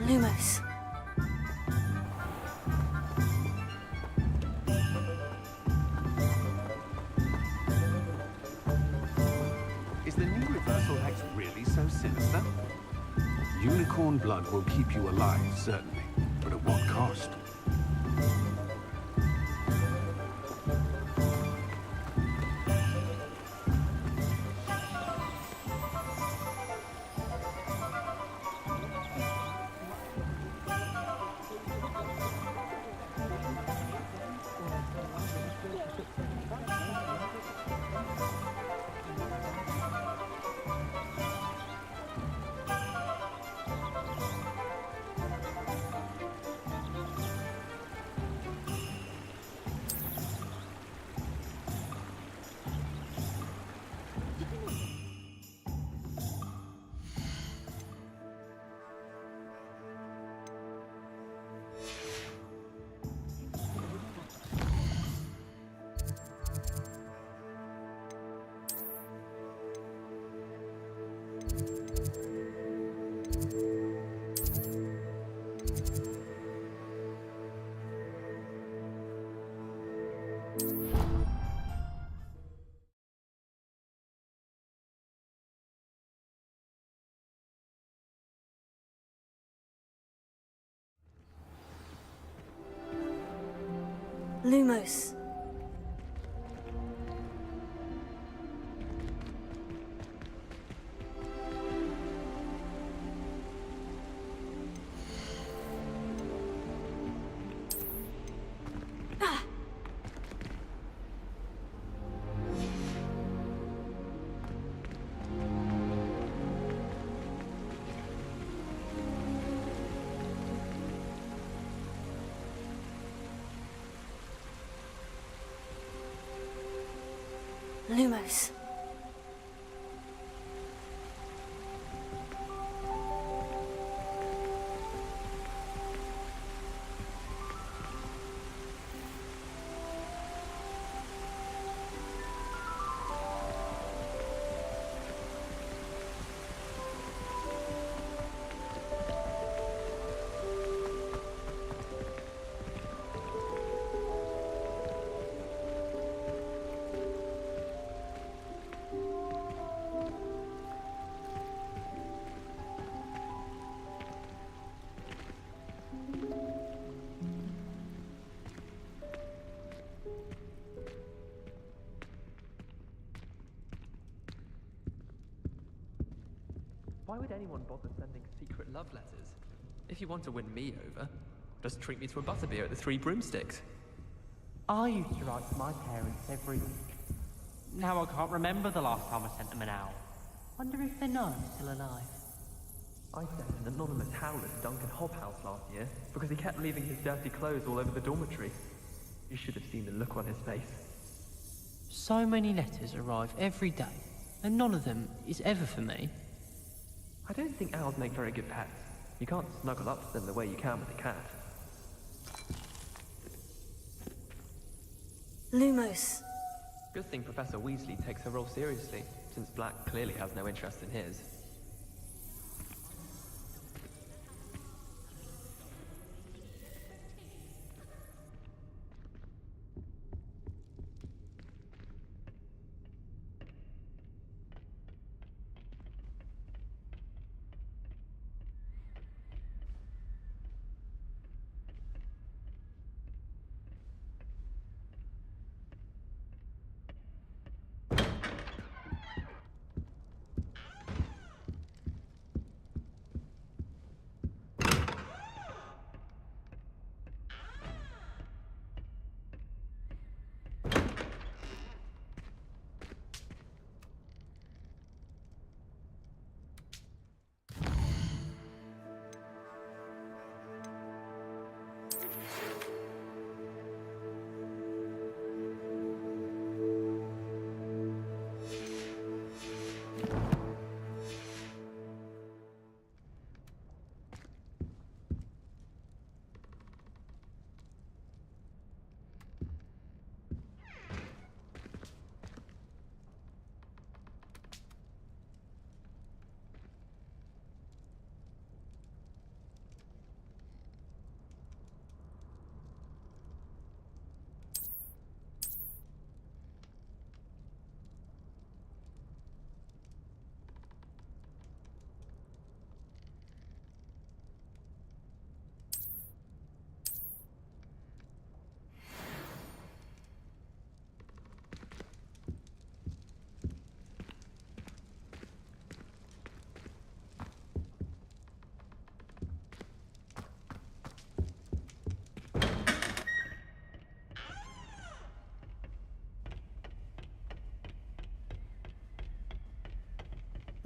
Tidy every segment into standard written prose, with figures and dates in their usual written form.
Lumos. Is the new reversal hex really so sinister? Unicorn blood will keep you alive, certainly. But at what cost? Lumos. Lumos. Why would anyone bother sending secret love letters? If you want to win me over, just treat me to a butterbeer at the Three Broomsticks. I used to write to my parents every week. Now I can't remember the last time I sent them an owl. Wonder if they know I'm still alive. I sent an anonymous howler to Duncan Hobhouse last year because he kept leaving his dirty clothes all over the dormitory. You should have seen the look on his face. So many letters arrive every day, and none of them is ever for me. I don't think owls make very good pets. You can't snuggle up to them the way you can with a cat. Lumos. Good thing Professor Weasley takes her role seriously, since Black clearly has no interest in his.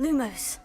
Lumos.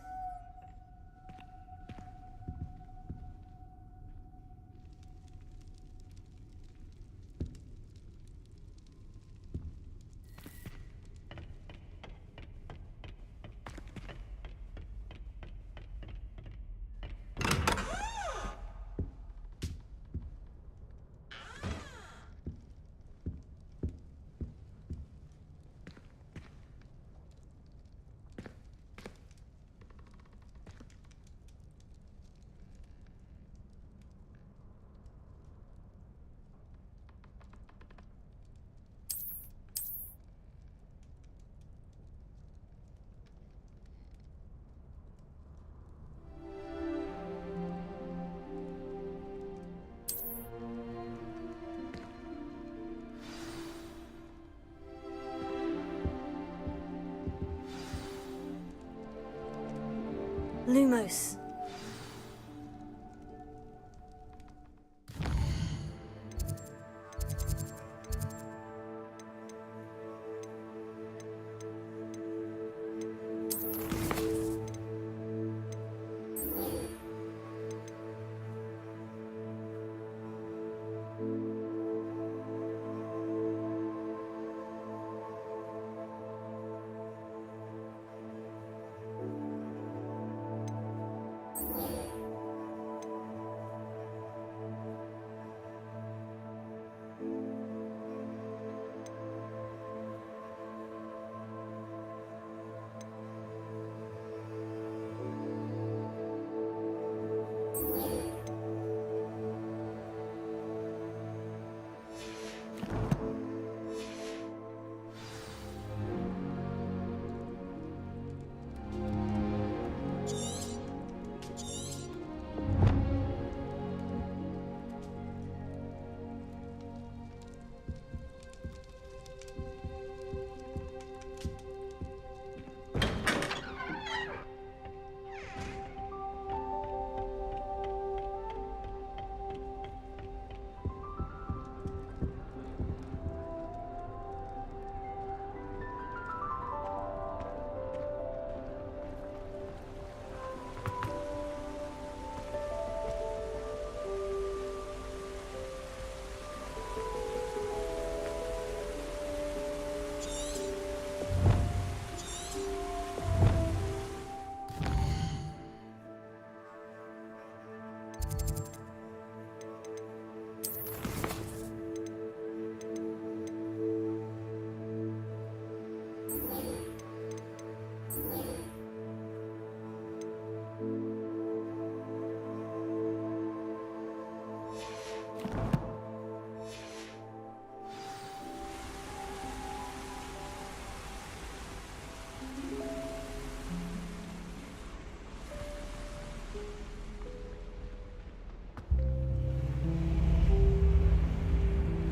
Lumos.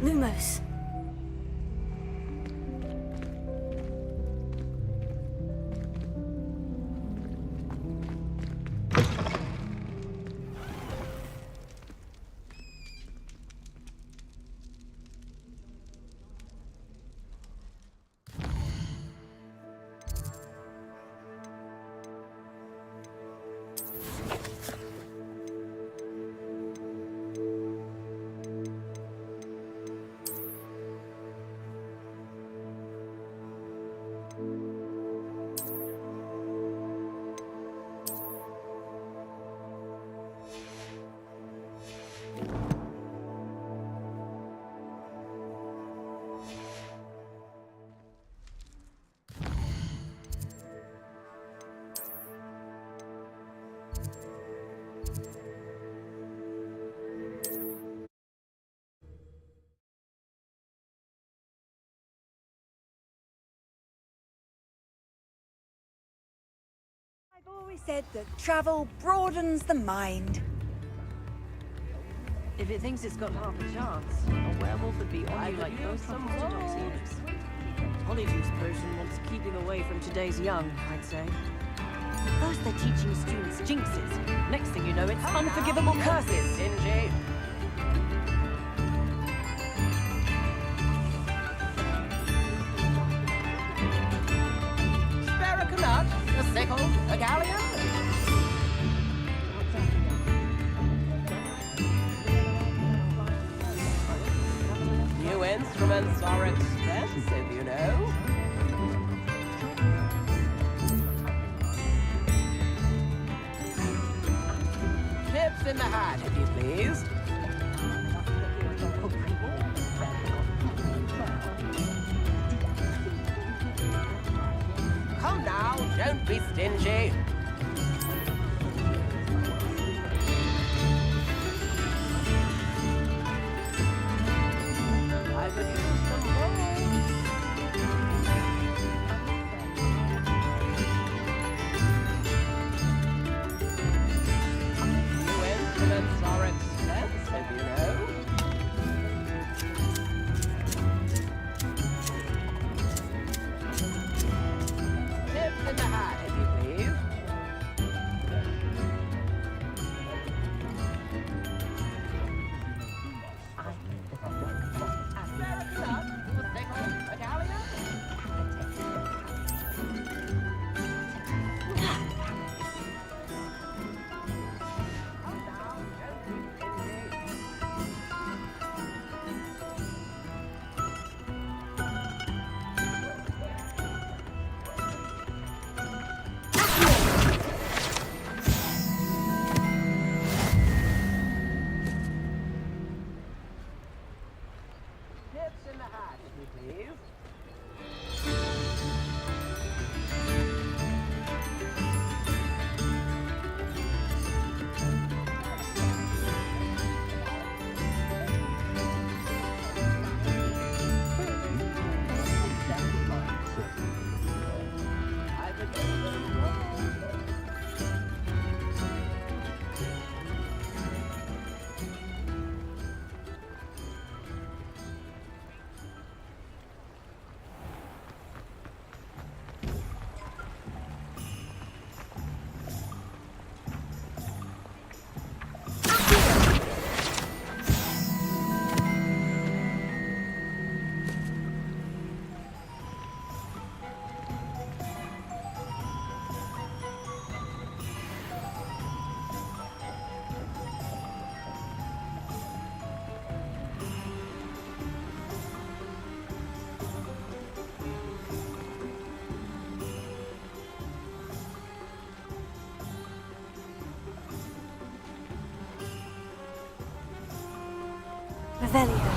Lumos. I've always said that travel broadens the mind. If it thinks it's got half a chance, a werewolf would be on you like both orthodox. Honeydew potion wants keeping away from today's young, I'd say. First they're teaching students jinxes. Next thing you know, it's unforgivable curses. Dingy. Spare a canut, a sickle, a galleon? New instruments are expensive, you know. Tips in the hat, if you please. Come now, don't be stingy. I could use some more. New instruments are expensive, you know. Tips in the hat, if you please. Tips in the hat, if you please. I could use some more. Revelio.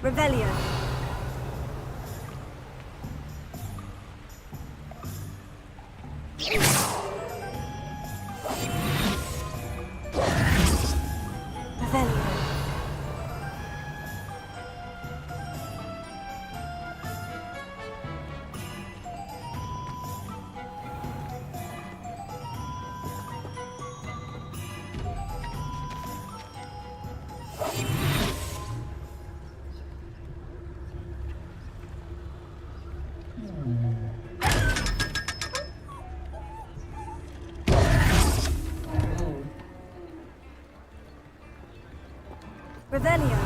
Revelio. Revelio. Revelio.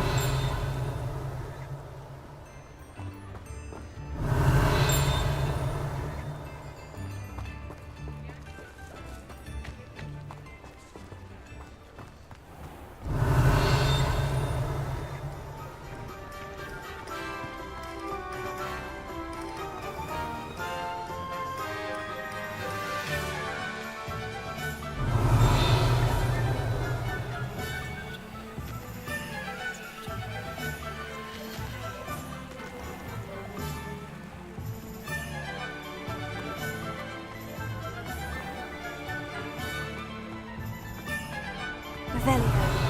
Revelio.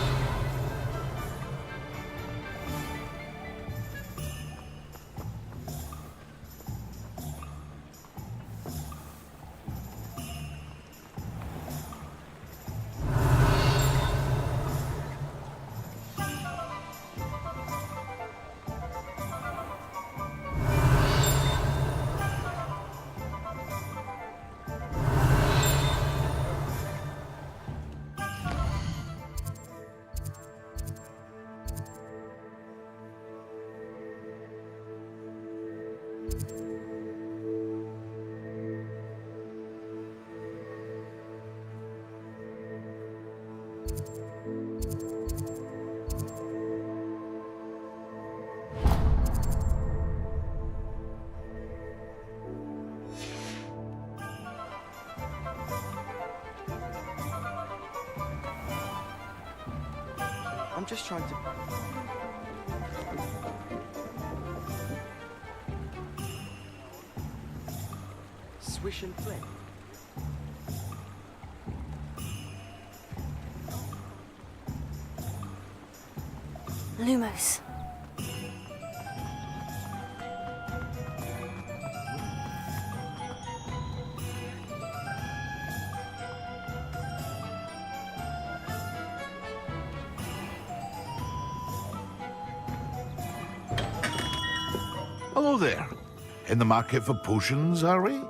I'm just trying to... Swish and flick. Lumos. Hello there. In the market for potions, are we?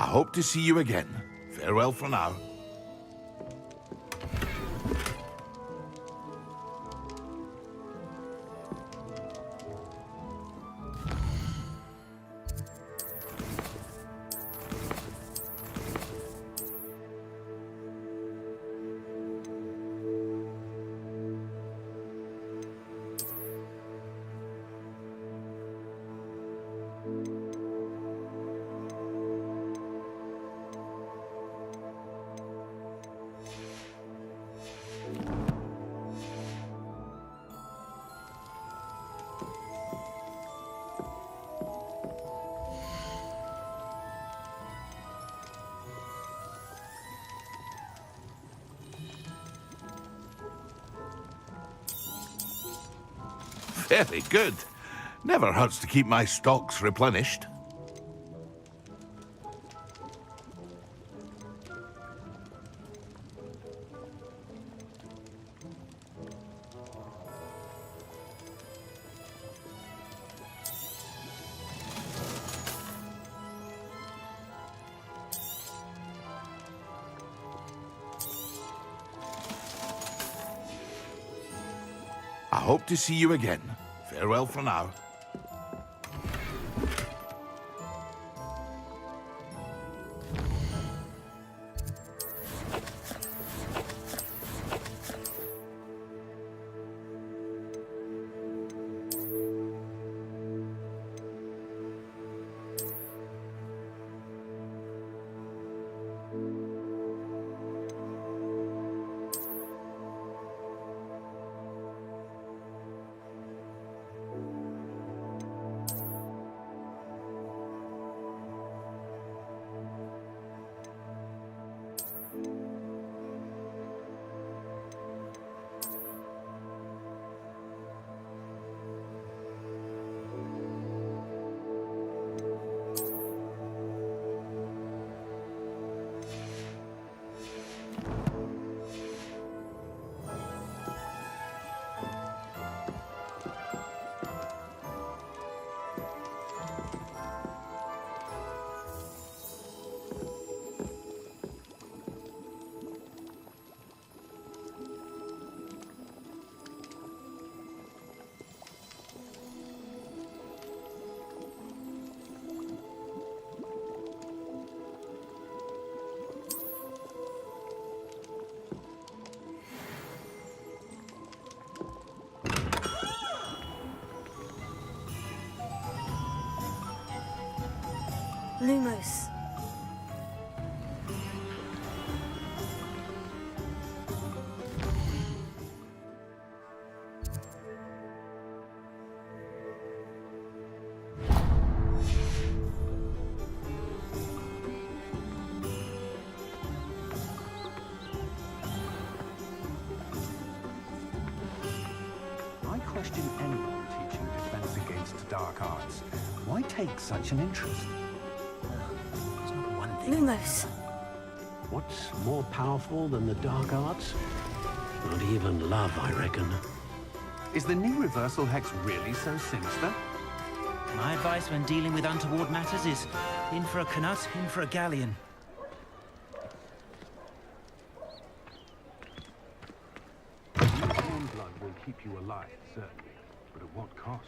I hope to see you again. Farewell for now. Very good. Never hurts to keep my stocks replenished. I hope to see you again. Farewell for now. Lumos. I question anyone teaching defense against dark arts. Why take such an interest? It's not one thing. Lumos. What's more powerful than the dark arts? Not even love, I reckon. Is the new reversal hex really so sinister? My advice when dealing with untoward matters is in for a canut, in for a galleon. Unicorn blood will keep you alive, certainly, but at what cost?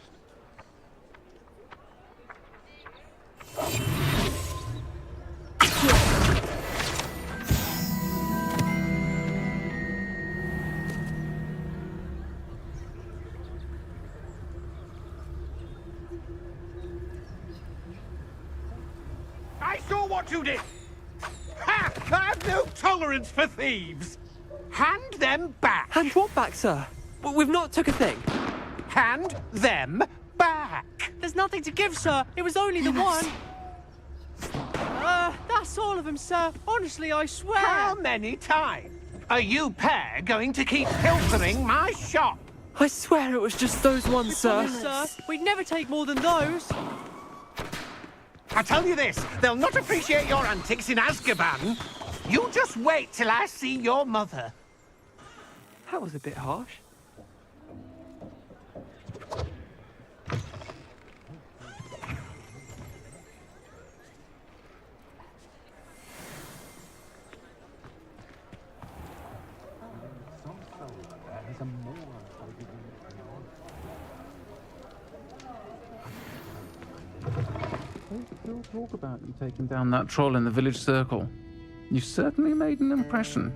I saw what you did! Ha! I have no tolerance for thieves! Hand them back! Hand what back, sir? We've not took a thing. Hand them back! There's nothing to give, sir. It was only the one. That's all of them, sir. Honestly, I swear. How many times are you pair going to keep pilfering my shop? I swear it was just those ones, sir. Sir, we'd never take more than those. I tell you this, they'll not appreciate your antics in Azkaban. You just wait till I see your mother. That was a bit harsh. Still talk about you taking down that troll in the village circle. You certainly made an impression.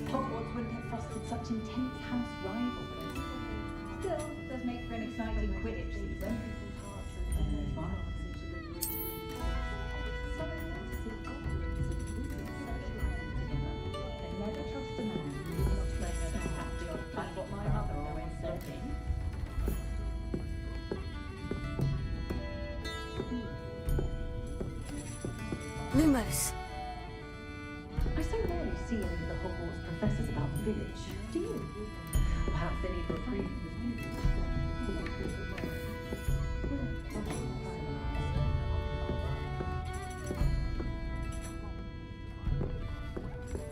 Hogwarts wouldn't have fostered such intense house rivalry. Still, it does make for an exciting Quidditch season. Never trust a man who's not playing a fantastic, like what my mother always said. Lumos. I so rarely see any of the Hogwarts professors about the village. Do you? Perhaps they need reprieve.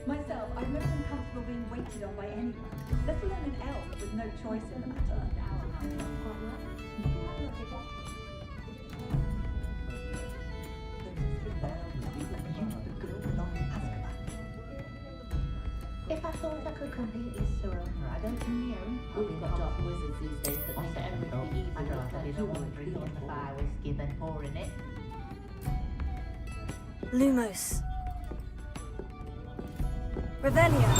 Myself, I've never been comfortable being waited on by anyone, let alone an elf with no choice in the matter. If I thought I could completely surrender, I don't know. We've got dark wizards these days that make everything easy. I'd rather be the one drinking the fire whiskey than pouring it. Lumos. Revelio.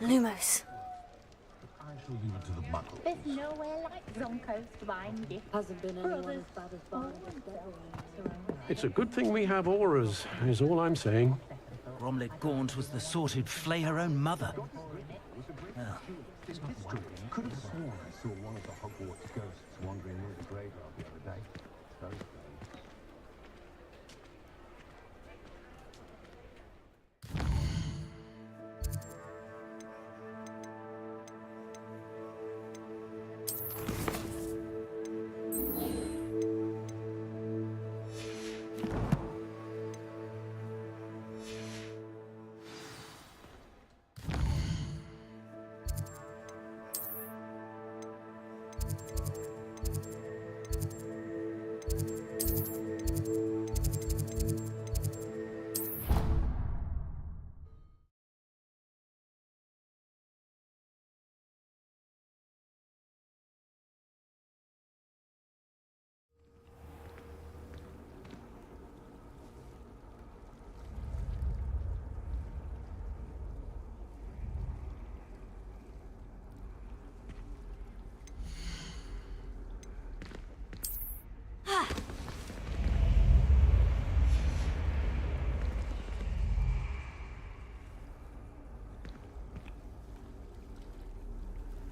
Lumos. I shall leave it to the muggles. There's nowhere like Zonko's divine gift. Hasn't been anyone as bad as Barney. It's a good thing we have auras, is all I'm saying. Bromley Gaunt was the sort who'd flay her own mother. Well, Could have sworn I saw one of the Hogwarts ghosts wandering near the graveyard the other day. Very strange.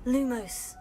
Lumos.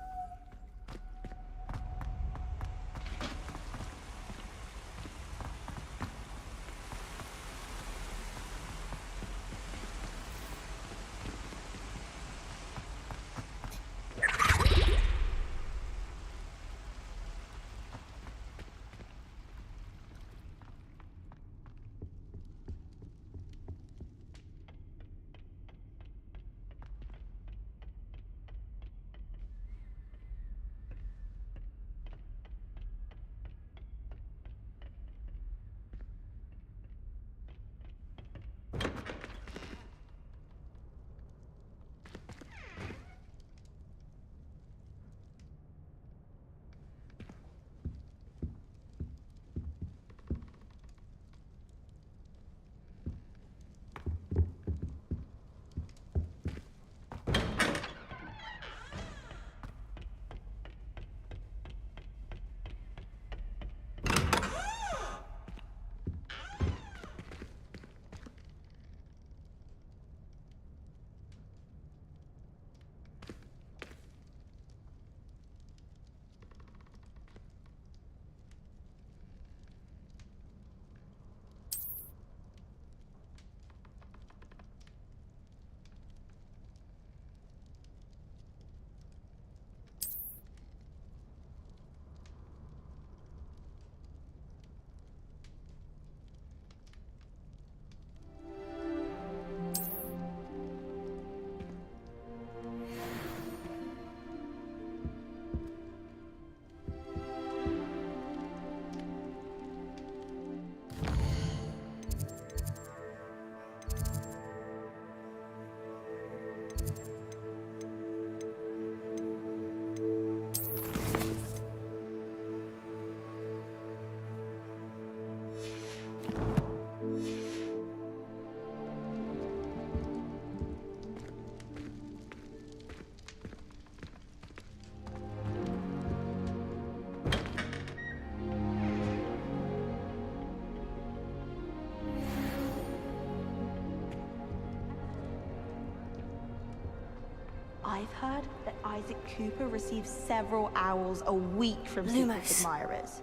I've heard that Isaac Cooper receives several owls a week from secret Lumos. admirers.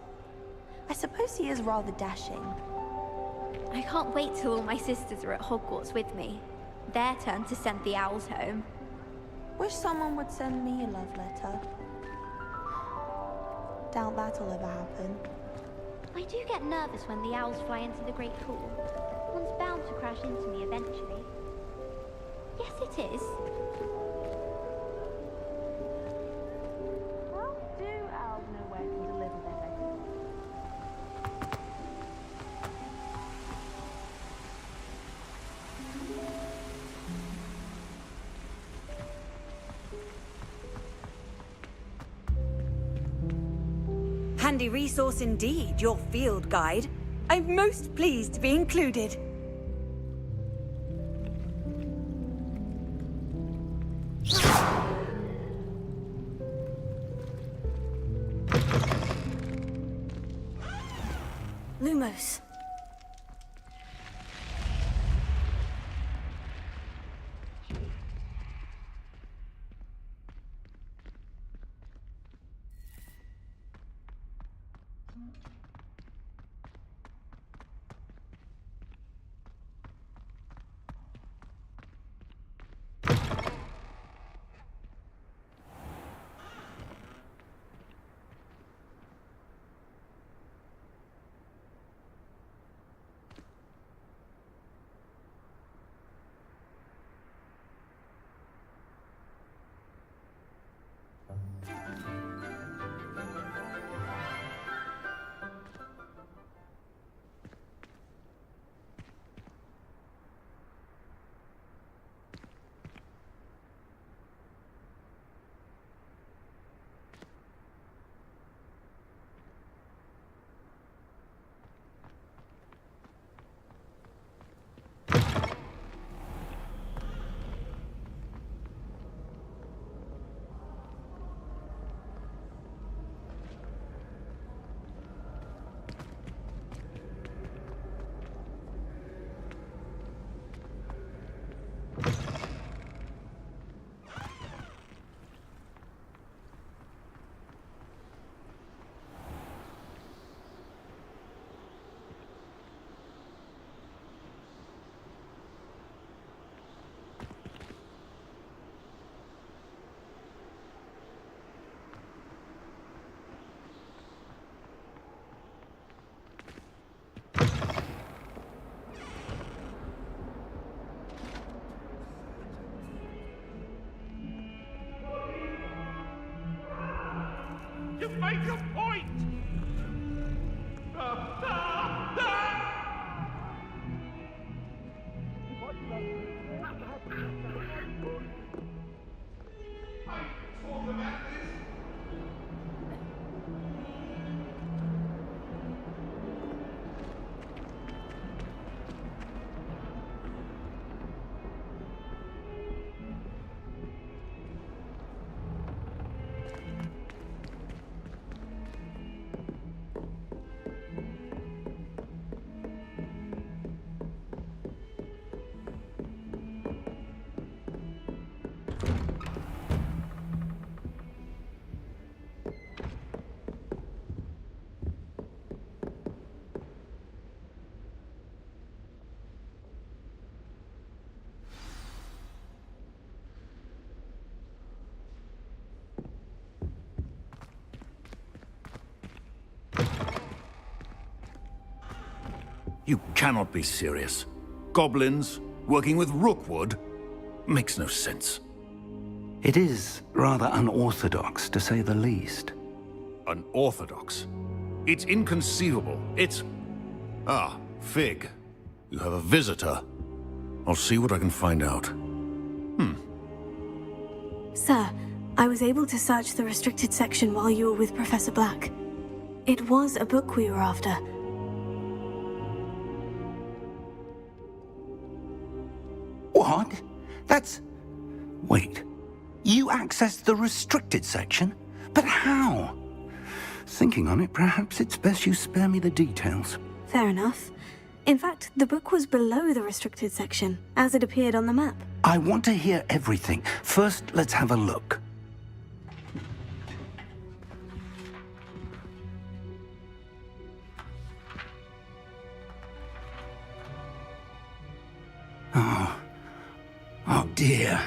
I suppose he is rather dashing. I can't wait till all my sisters are at Hogwarts with me. Their turn to send the owls home. Wish someone would send me a love letter. Doubt that'll ever happen. I do get nervous when the owls fly into the Great Hall. One's bound to crash into me eventually. Yes, it is. How do owls know where to deliver their letters? Handy resource indeed, your field guide. I'm most pleased to be included. Lumos. to make a point! You cannot be serious. Goblins working with rookwood makes no sense. It is rather unorthodox, to say the least. Unorthodox? It's inconceivable. It's... Ah, Fig. You have a visitor. I'll see what I can find out. Sir, I was able to search the restricted section while you were with Professor Black. It was a book we were after. What? That's... Wait. You accessed the restricted section? But how? Thinking on it, perhaps it's best you spare me the details. Fair enough. In fact, the book was below the restricted section, as it appeared on the map. I want to hear everything. First, let's have a look. Oh dear.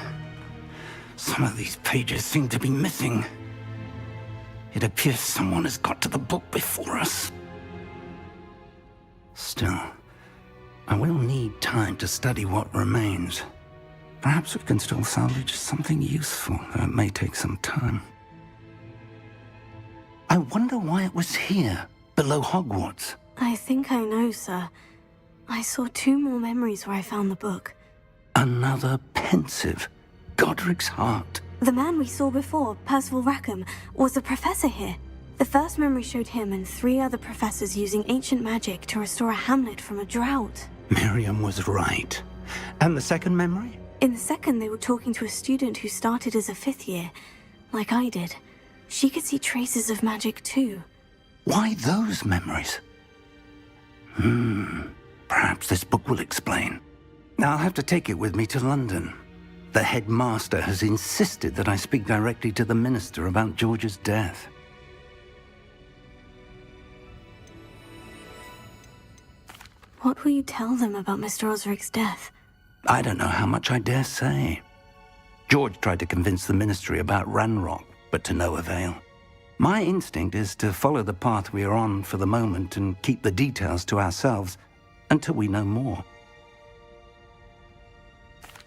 Some of these pages seem to be missing. It appears someone has got to the book before us. Still, I will need time to study what remains. Perhaps we can still salvage something useful, though it may take some time. I wonder why it was here, below Hogwarts. I think I know, sir. I saw 2 more memories where I found the book. Another pensive. Godric's heart. The man we saw before, Percival Rackham, was a professor here. The first memory showed him and 3 other professors using ancient magic to restore a hamlet from a drought. Miriam was right. And the second memory? In the second, they were talking to a student who started as a 5th year, like I did. She could see traces of magic too. Why those memories? Perhaps this book will explain. I'll have to take it with me to London. The headmaster has insisted that I speak directly to the minister about George's death. What will you tell them about Mr. Osric's death? I don't know how much I dare say. George tried to convince the ministry about Ranrock, but to no avail. My instinct is to follow the path we are on for the moment and keep the details to ourselves until we know more.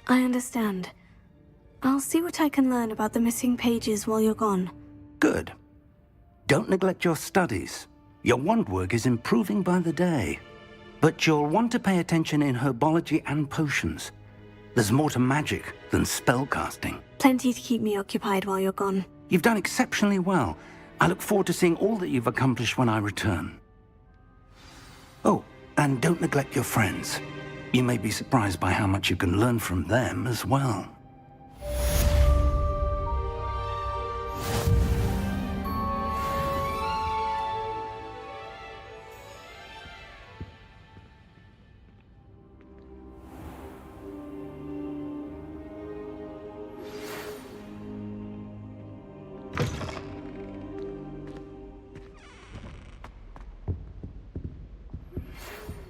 I understand. I'll see what I can learn about the missing pages while you're gone. Good. Don't neglect your studies. Your wand work is improving by the day. But you'll want to pay attention in herbology and potions. There's more to magic than spellcasting. Plenty to keep me occupied while you're gone. You've done exceptionally well. I look forward to seeing all that you've accomplished when I return. Oh, and don't neglect your friends. You may be surprised by how much you can learn from them as well.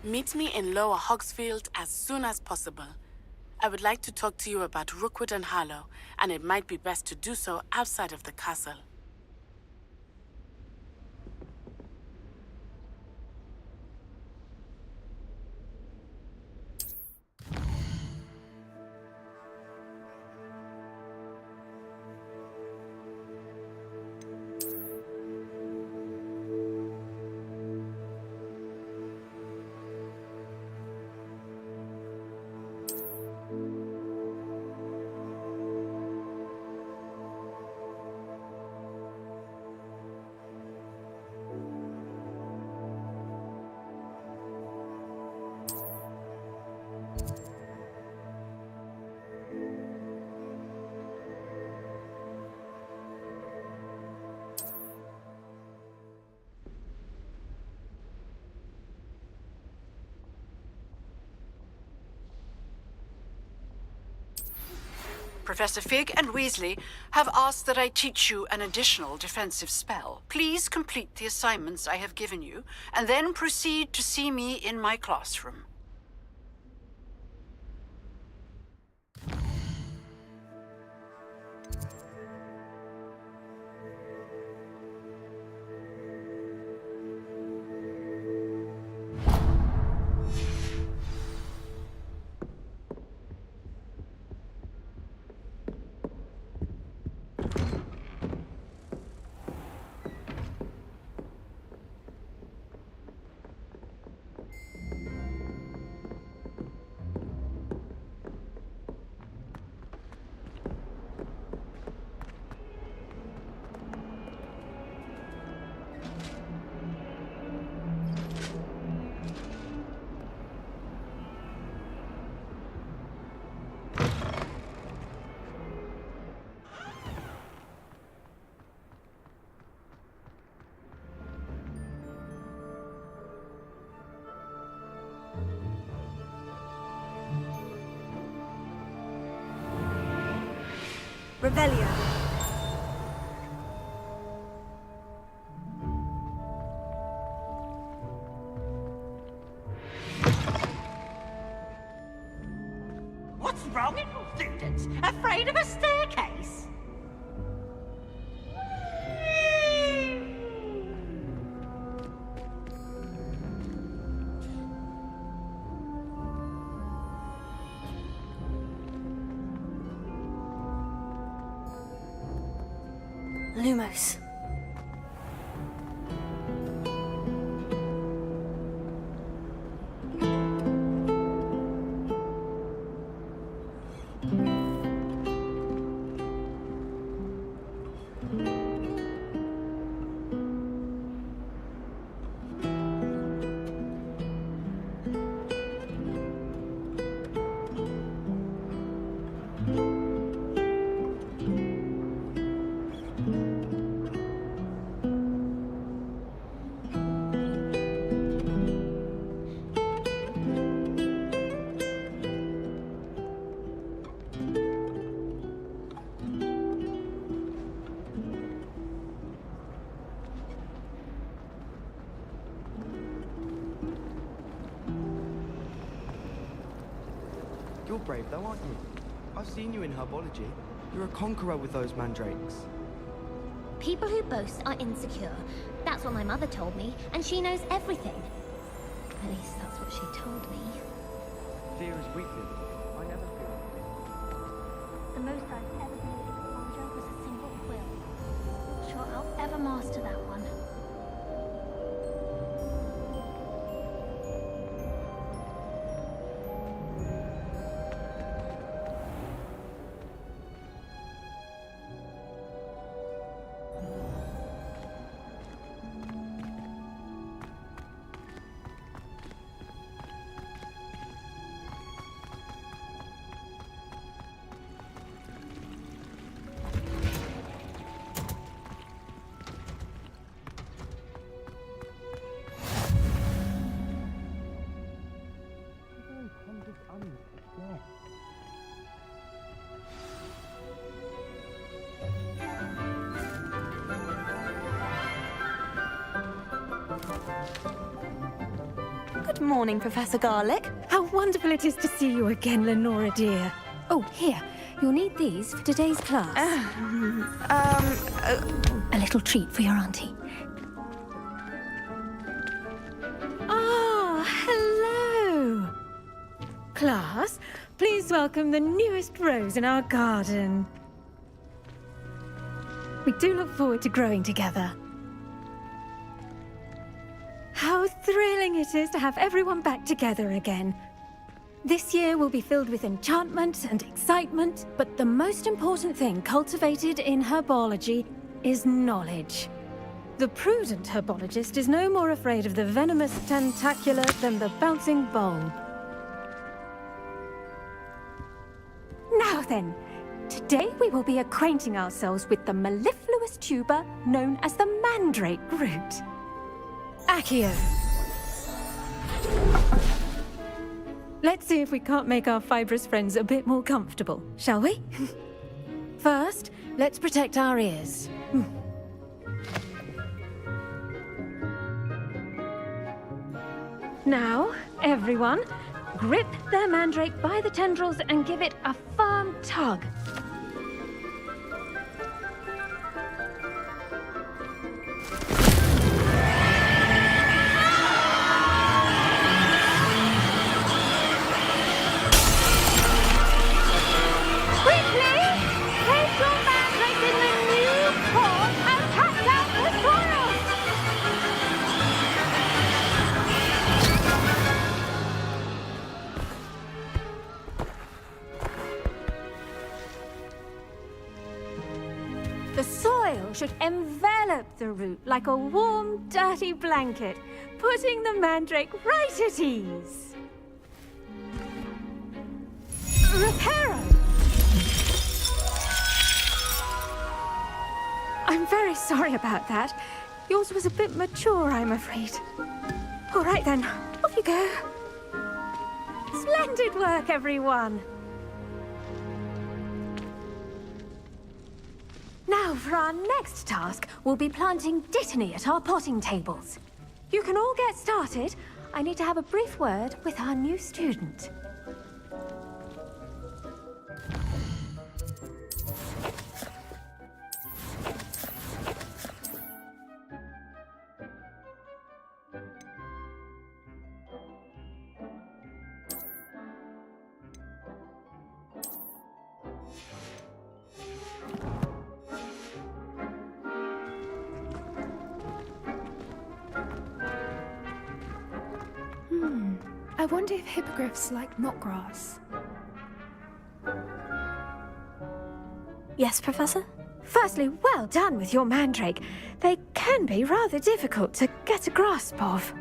Meet me in Lower Hogsfield as soon as possible. I would like to talk to you about Rookwood and Harlow, and it might be best to do so outside of the castle. Professor Fig and Weasley have asked that I teach you an additional defensive spell. Please complete the assignments I have given you, and then proceed to see me in my classroom. Revelio. What's wrong, you students? Afraid of a staircase? Lumos. You're brave though, aren't you? I've seen you in herbology. You're a conqueror with those mandrakes. People who boast are insecure. That's what my mother told me, and she knows everything. At least that's what she told me. Fear is weakness. I never fear. The most I've ever been able to conjure was a single quill. Not sure I'll ever master that one. Good morning, Professor Garlick. How wonderful it is to see you again, Lenora dear. Oh, here. You'll need these for today's class. A little treat for your auntie. Ah, hello. Class, please welcome the newest rose in our garden. We do look forward to growing together. How thrilling it is to have everyone back together again. This year will be filled with enchantment and excitement, but the most important thing cultivated in herbology is knowledge. The prudent herbologist is no more afraid of the venomous tentacula than the bouncing bulb. Now then, today we will be acquainting ourselves with the mellifluous tuber known as the mandrake root. Accio. Let's see if we can't make our fibrous friends a bit more comfortable, shall we? First, let's protect our ears. Now, everyone, grip their mandrake by the tendrils and give it a firm tug. The soil should envelop the root like a warm, dirty blanket, putting the mandrake right at ease. Reparo! I'm very sorry about that. Yours was a bit mature, I'm afraid. All right then, off you go. Splendid work, everyone. Now, for our next task, we'll be planting dittany at our potting tables. You can all get started. I need to have a brief word with our new student. I wonder if hippogriffs like knotgrass. Yes, Professor? Firstly, well done with your mandrake. They can be rather difficult to get a grasp of.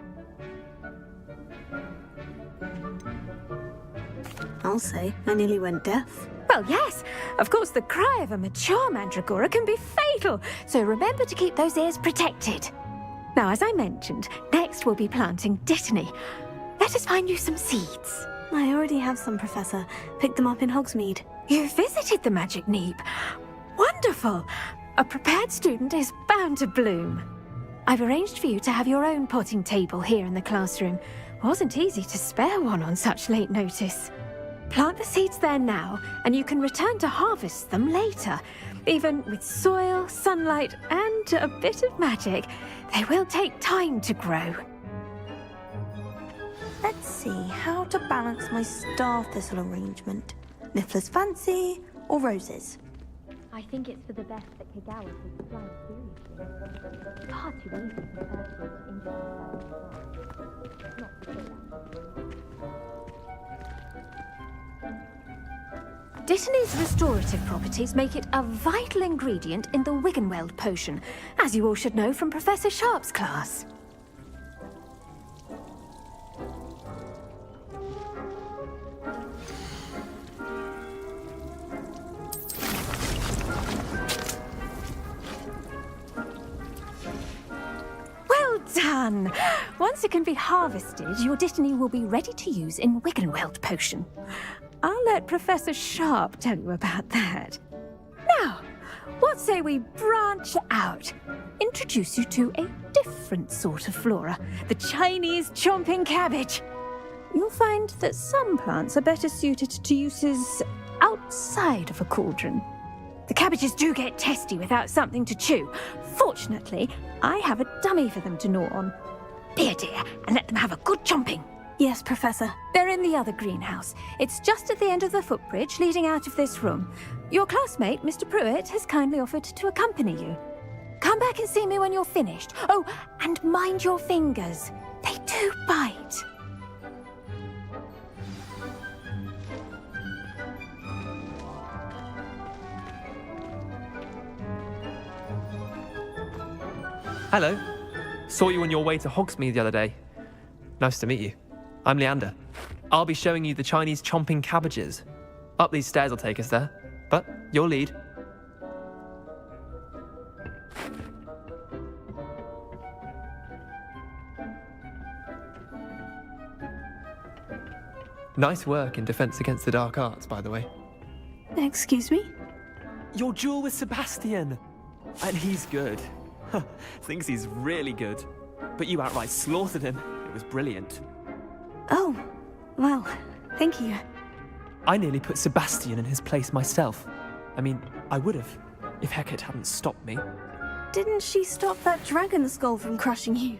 I'll say, I nearly went deaf. Well, yes. Of course, the cry of a mature mandragora can be fatal, so remember to keep those ears protected. Now, as I mentioned, next we'll be planting dittany. Let us find you some seeds. I already have some, Professor. Picked them up in Hogsmeade. You visited the Magic Neep. Wonderful! A prepared student is bound to bloom. I've arranged for you to have your own potting table here in the classroom. Wasn't easy to spare one on such late notice. Plant the seeds there now, and you can return to harvest them later. Even with soil, sunlight, and a bit of magic, they will take time to grow. Let's see how to balance my star thistle arrangement. Niffler's fancy or roses? I think it's for the best that Kagawa takes the plan seriously. Far too easy for Percival to injure himself. Not to say that. Dittany's restorative properties make it a vital ingredient in the Wiggenweld potion, as you all should know from Professor Sharp's class. Done! Once it can be harvested, your dittany will be ready to use in Wiggenweld potion. I'll let Professor Sharp tell you about that. Now, what say we branch out? Introduce you to a different sort of flora, the Chinese chomping cabbage. You'll find that some plants are better suited to uses outside of a cauldron. The cabbages do get testy without something to chew. Fortunately, I have a dummy for them to gnaw on. Be a dear and let them have a good chomping. Yes, Professor. They're in the other greenhouse. It's just at the end of the footbridge leading out of this room. Your classmate, Mr. Pruitt, has kindly offered to accompany you. Come back and see me when you're finished. Oh, and mind your fingers. They do bite. Hello. Saw you on your way to Hogsmeade the other day. Nice to meet you. I'm Leander. I'll be showing you the Chinese chomping cabbages. Up these stairs will take us there, but you'll lead. Nice work in Defense Against the Dark Arts, by the way. Excuse me? Your duel with Sebastian! And he's good. Thinks he's really good. But you outright slaughtered him. It was brilliant. Oh, well, thank you. I nearly put Sebastian in his place myself. I mean, I would have, if Hecate hadn't stopped me. Didn't she stop that dragon skull from crushing you?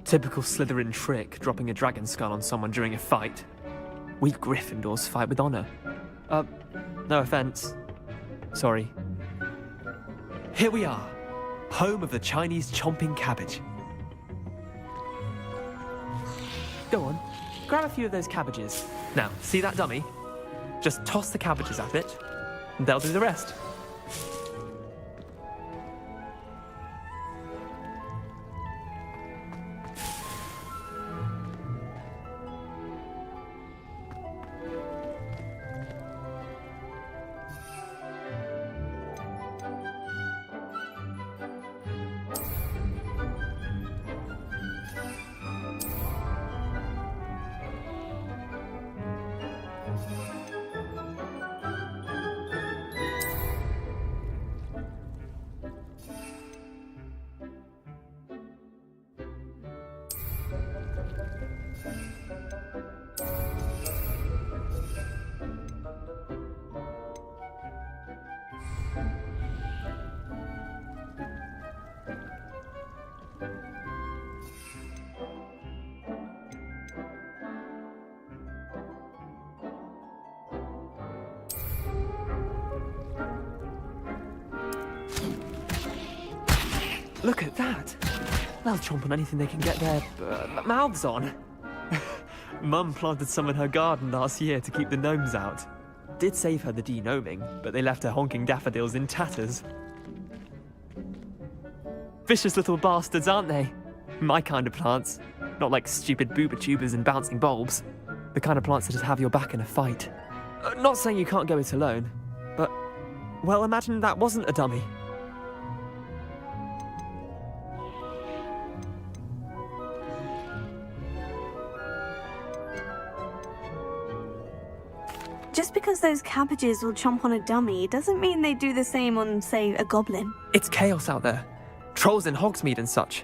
Typical Slytherin trick, dropping a dragon skull on someone during a fight. We Gryffindors fight with honor. No offense. Sorry. Here we are, home of the Chinese chomping cabbage. Go on, grab a few of those cabbages. Now, see that dummy? Just toss the cabbages at it, and they'll do the rest. Look at that! They'll chomp on anything they can get their mouths on. Mum planted some in her garden last year to keep the gnomes out. Did save her the de-gnoming, but they left her honking daffodils in tatters. Vicious little bastards, aren't they? My kind of plants. Not like stupid booba tubers and bouncing bulbs. The kind of plants that just have your back in a fight. Not saying you can't go it alone, but, well, imagine that wasn't a dummy. Just because those cabbages will chomp on a dummy doesn't mean they do the same on, say, a goblin. It's chaos out there. Trolls in Hogsmeade and such.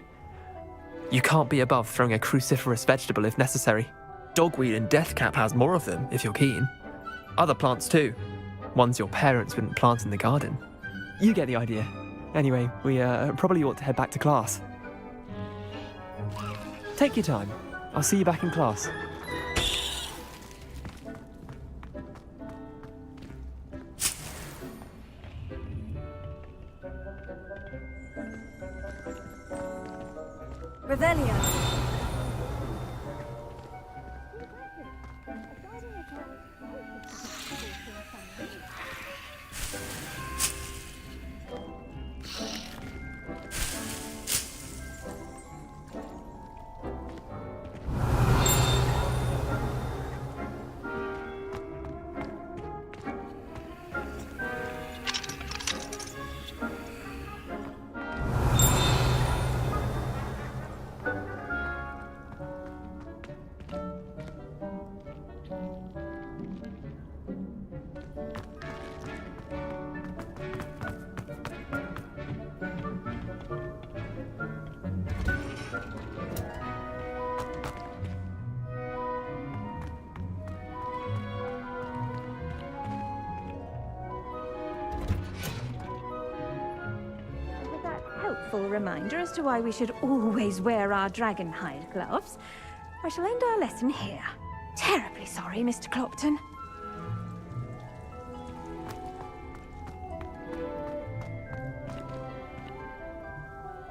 You can't be above throwing a cruciferous vegetable if necessary. Dogweed and deathcap has more of them, if you're keen. Other plants too. Ones your parents wouldn't plant in the garden. You get the idea. Anyway, we probably ought to head back to class. Take your time. I'll see you back in class. Revelio. Reminder as to why we should always wear our dragon hide gloves, I shall end our lesson here. Terribly sorry, Mr. Clopton.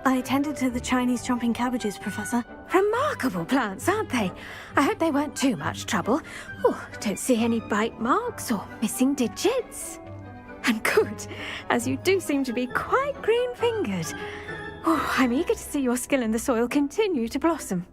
I tended to the Chinese chomping cabbages, Professor. Remarkable plants, aren't they? I hope they weren't too much trouble. Oh, don't see any bite marks or missing digits. And good, as you do seem to be quite green-fingered. Oh, I'm eager to see your skill in the soil continue to blossom.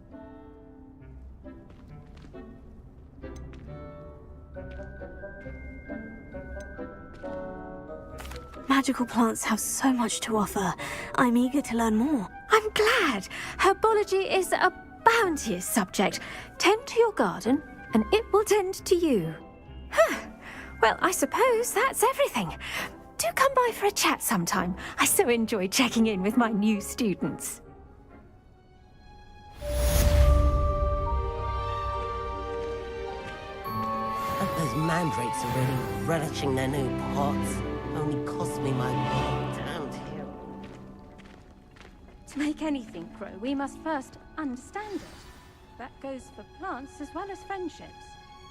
Magical plants have so much to offer. I'm eager to learn more. I'm glad. Herbology is a bounteous subject. Tend to your garden, and it will tend to you. Huh. Well, I suppose that's everything. do come by for a chat sometime. I so enjoy checking in with my new students. Those mandrakes are really relishing their new pots. Only cost me my damn tail. To make anything grow, we must first understand it. That goes for plants as well as friendships.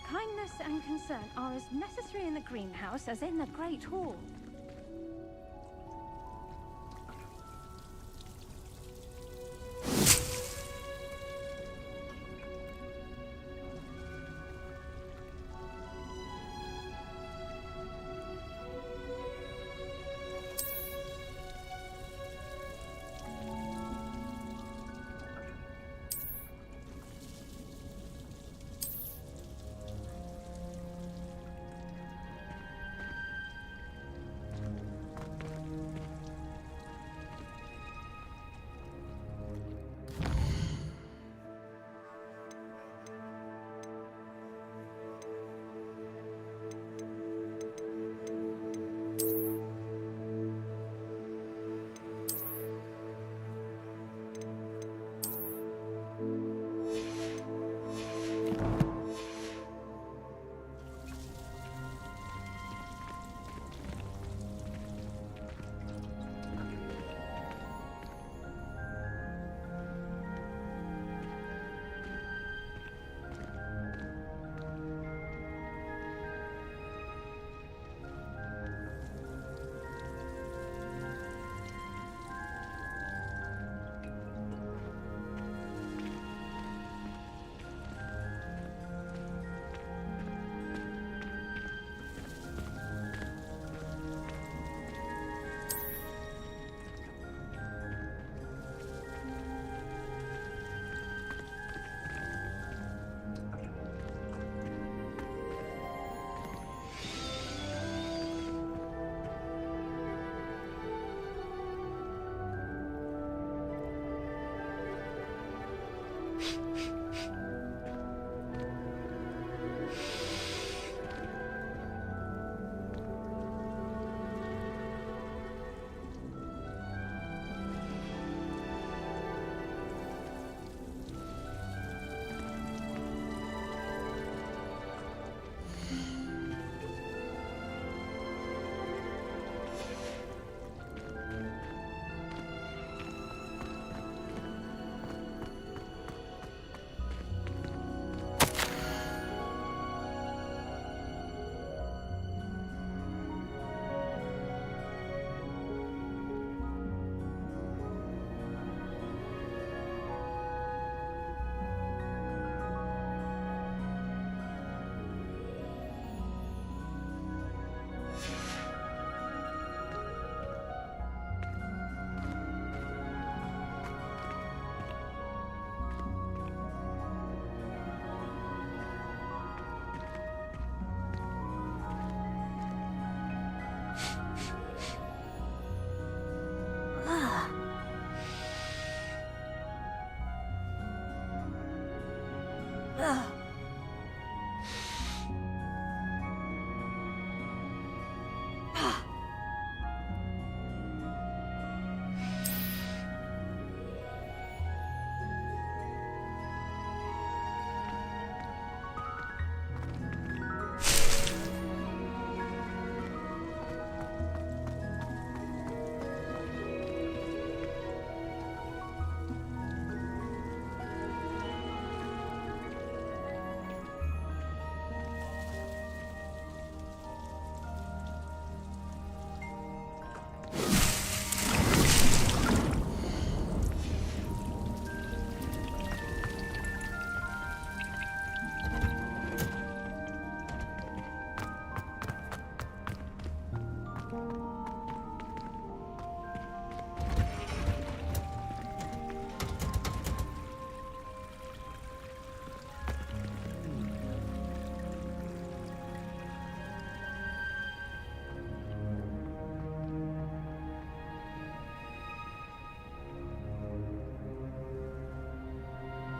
Kindness and concern are as necessary in the greenhouse as in the Great Hall.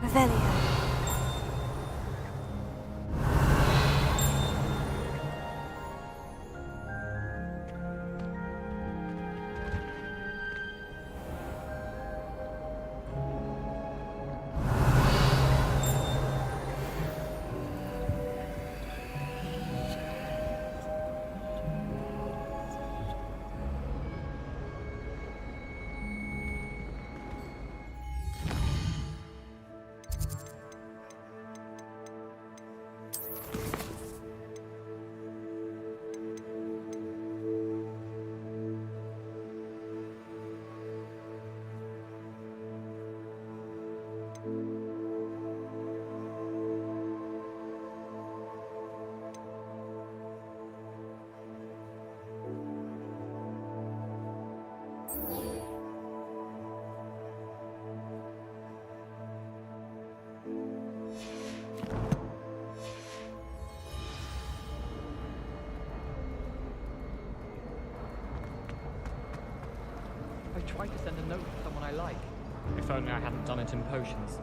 Revelio. I tried to send a note to someone I like. If only I hadn't done it in potions.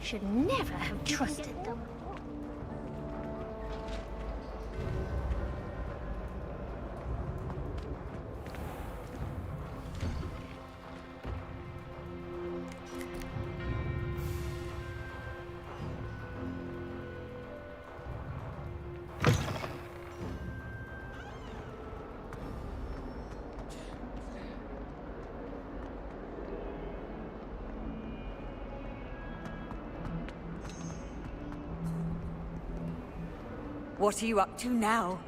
Should never have trusted them. What are you up to now?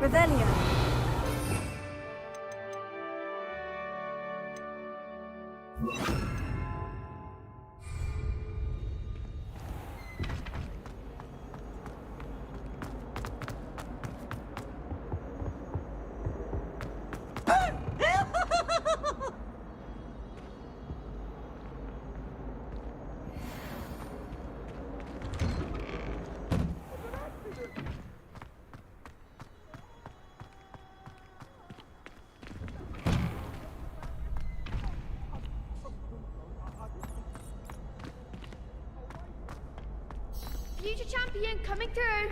Revelio. Future champion coming through.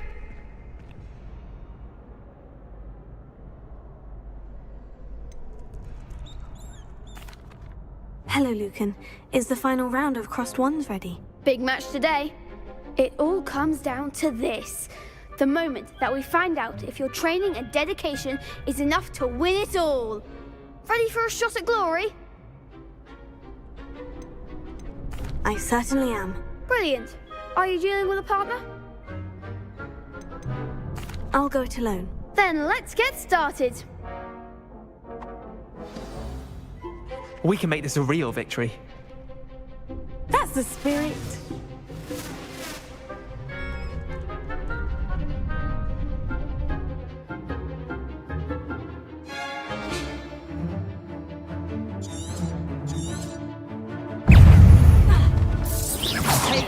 Hello, Lucan. Is the final round of Crossed Wands ready? Big match today. It all comes down to this. The moment that we find out if your training and dedication is enough to win it all. Ready for a shot at glory? I certainly am. Brilliant. Are you dealing with a partner? I'll go it alone. Then let's get started. We can make this a real victory. That's the spirit. Hey,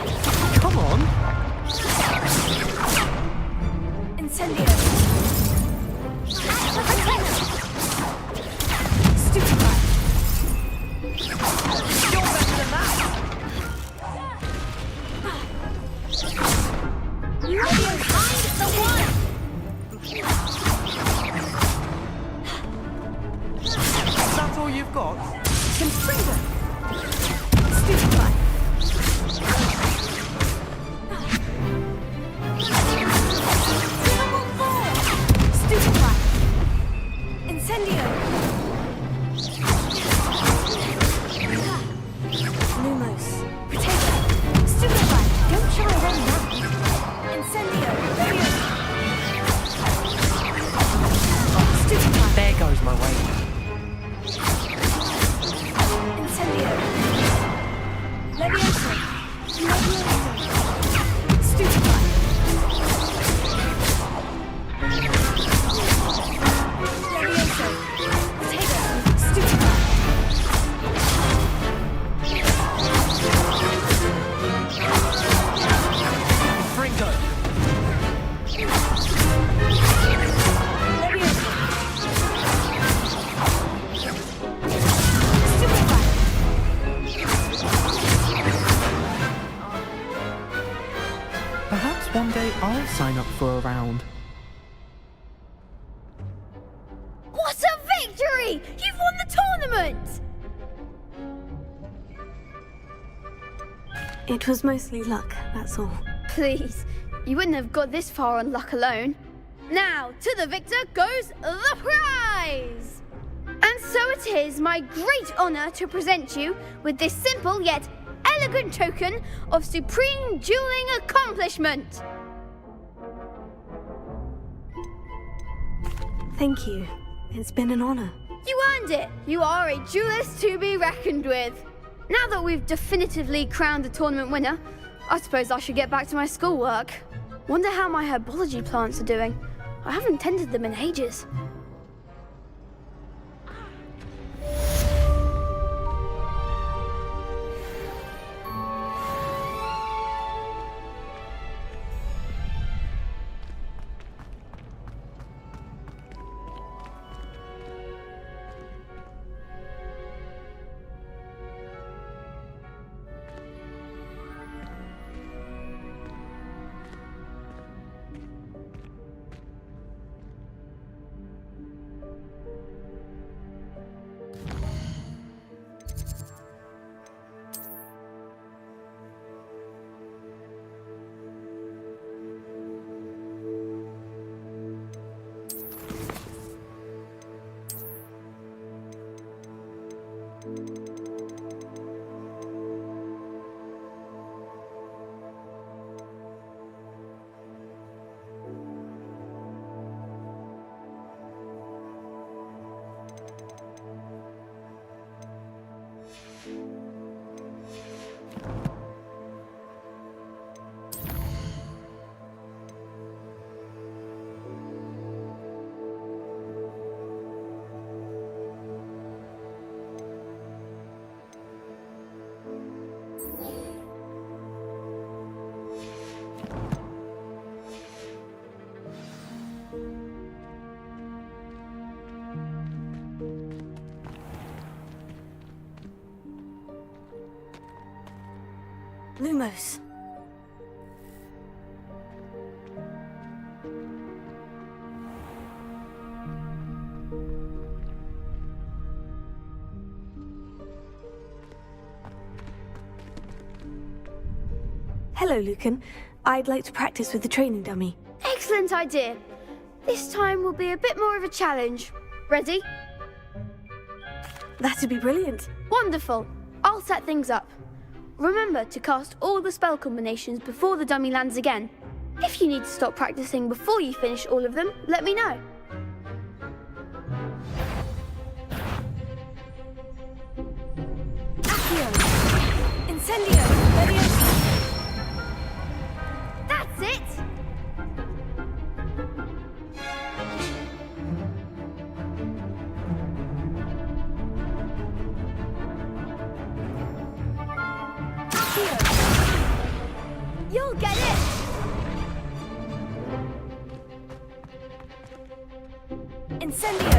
come on! Incendio. Stupefy. You're better than that! You're behind the one! That's all you've got? Confringo. Stupefy. Stupefy. Incendio. Lumos. Potato. Stupefy. Don't try and run now. Incendio. Stupefy. There goes my way. Incendio. up for a round. What a victory! You've won the tournament! It was mostly luck, that's all. Please, you wouldn't have got this far on luck alone. Now, to the victor goes the prize! And so it is my great honour to present you with this simple yet elegant token of supreme dueling accomplishment. Thank you. It's been an honour. You earned it. You are a duelist to be reckoned with. Now that we've definitively crowned the tournament winner, I suppose I should get back to my schoolwork. Wonder how my herbology plants are doing. I haven't tended them in ages. Lumos. Hello, Lucan. I'd like to practice with the training dummy. Excellent idea. This time will be a bit more of a challenge. Ready? That'd be brilliant. Wonderful. I'll set things up. Remember to cast all the spell combinations before the dummy lands again. If you need to stop practicing before you finish all of them, let me know. Accio! Incendio! Leviosa! That's it! You'll get it! Incendio!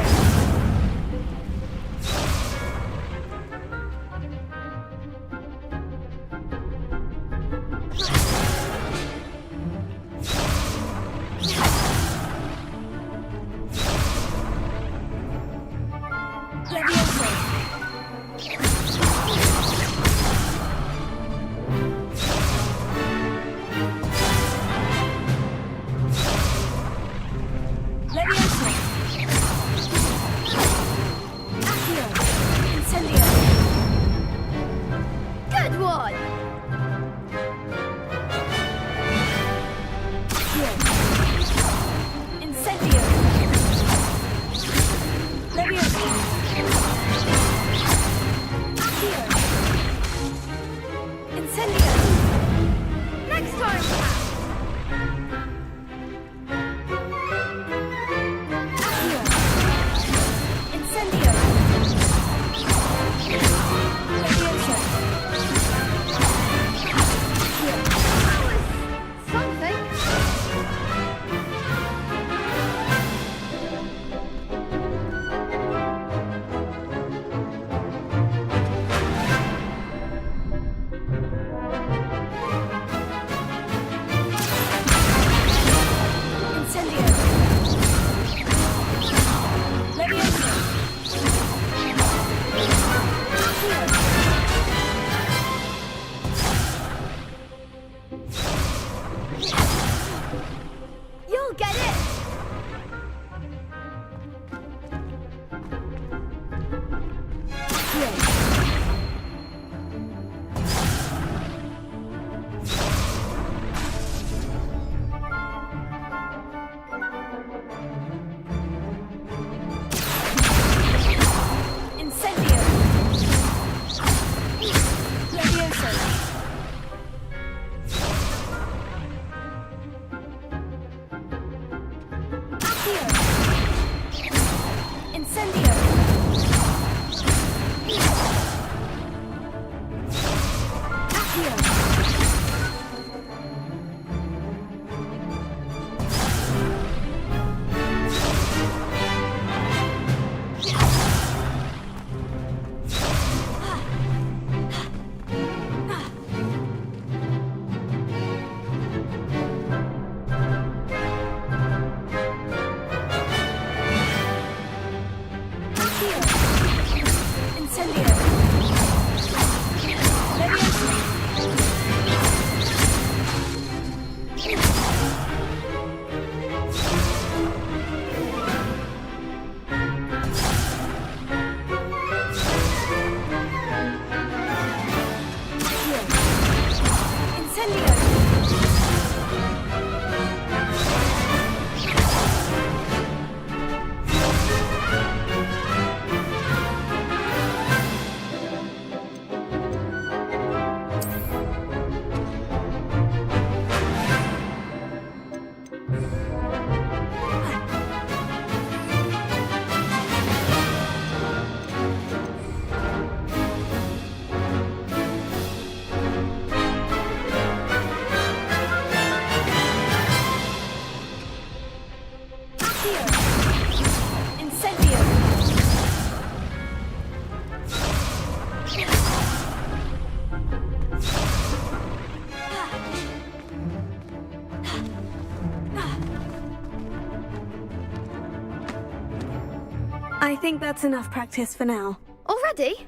I think that's enough practice for now. Already?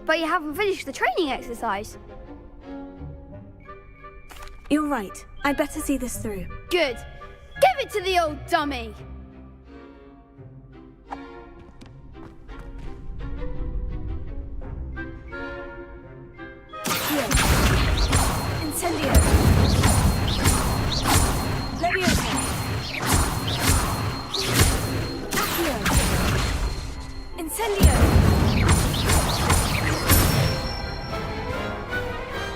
But you haven't finished the training exercise. You're right. I'd better see this through. Good. Give it to the old dummy! Incendio! Leviosa! Accio! Incendio!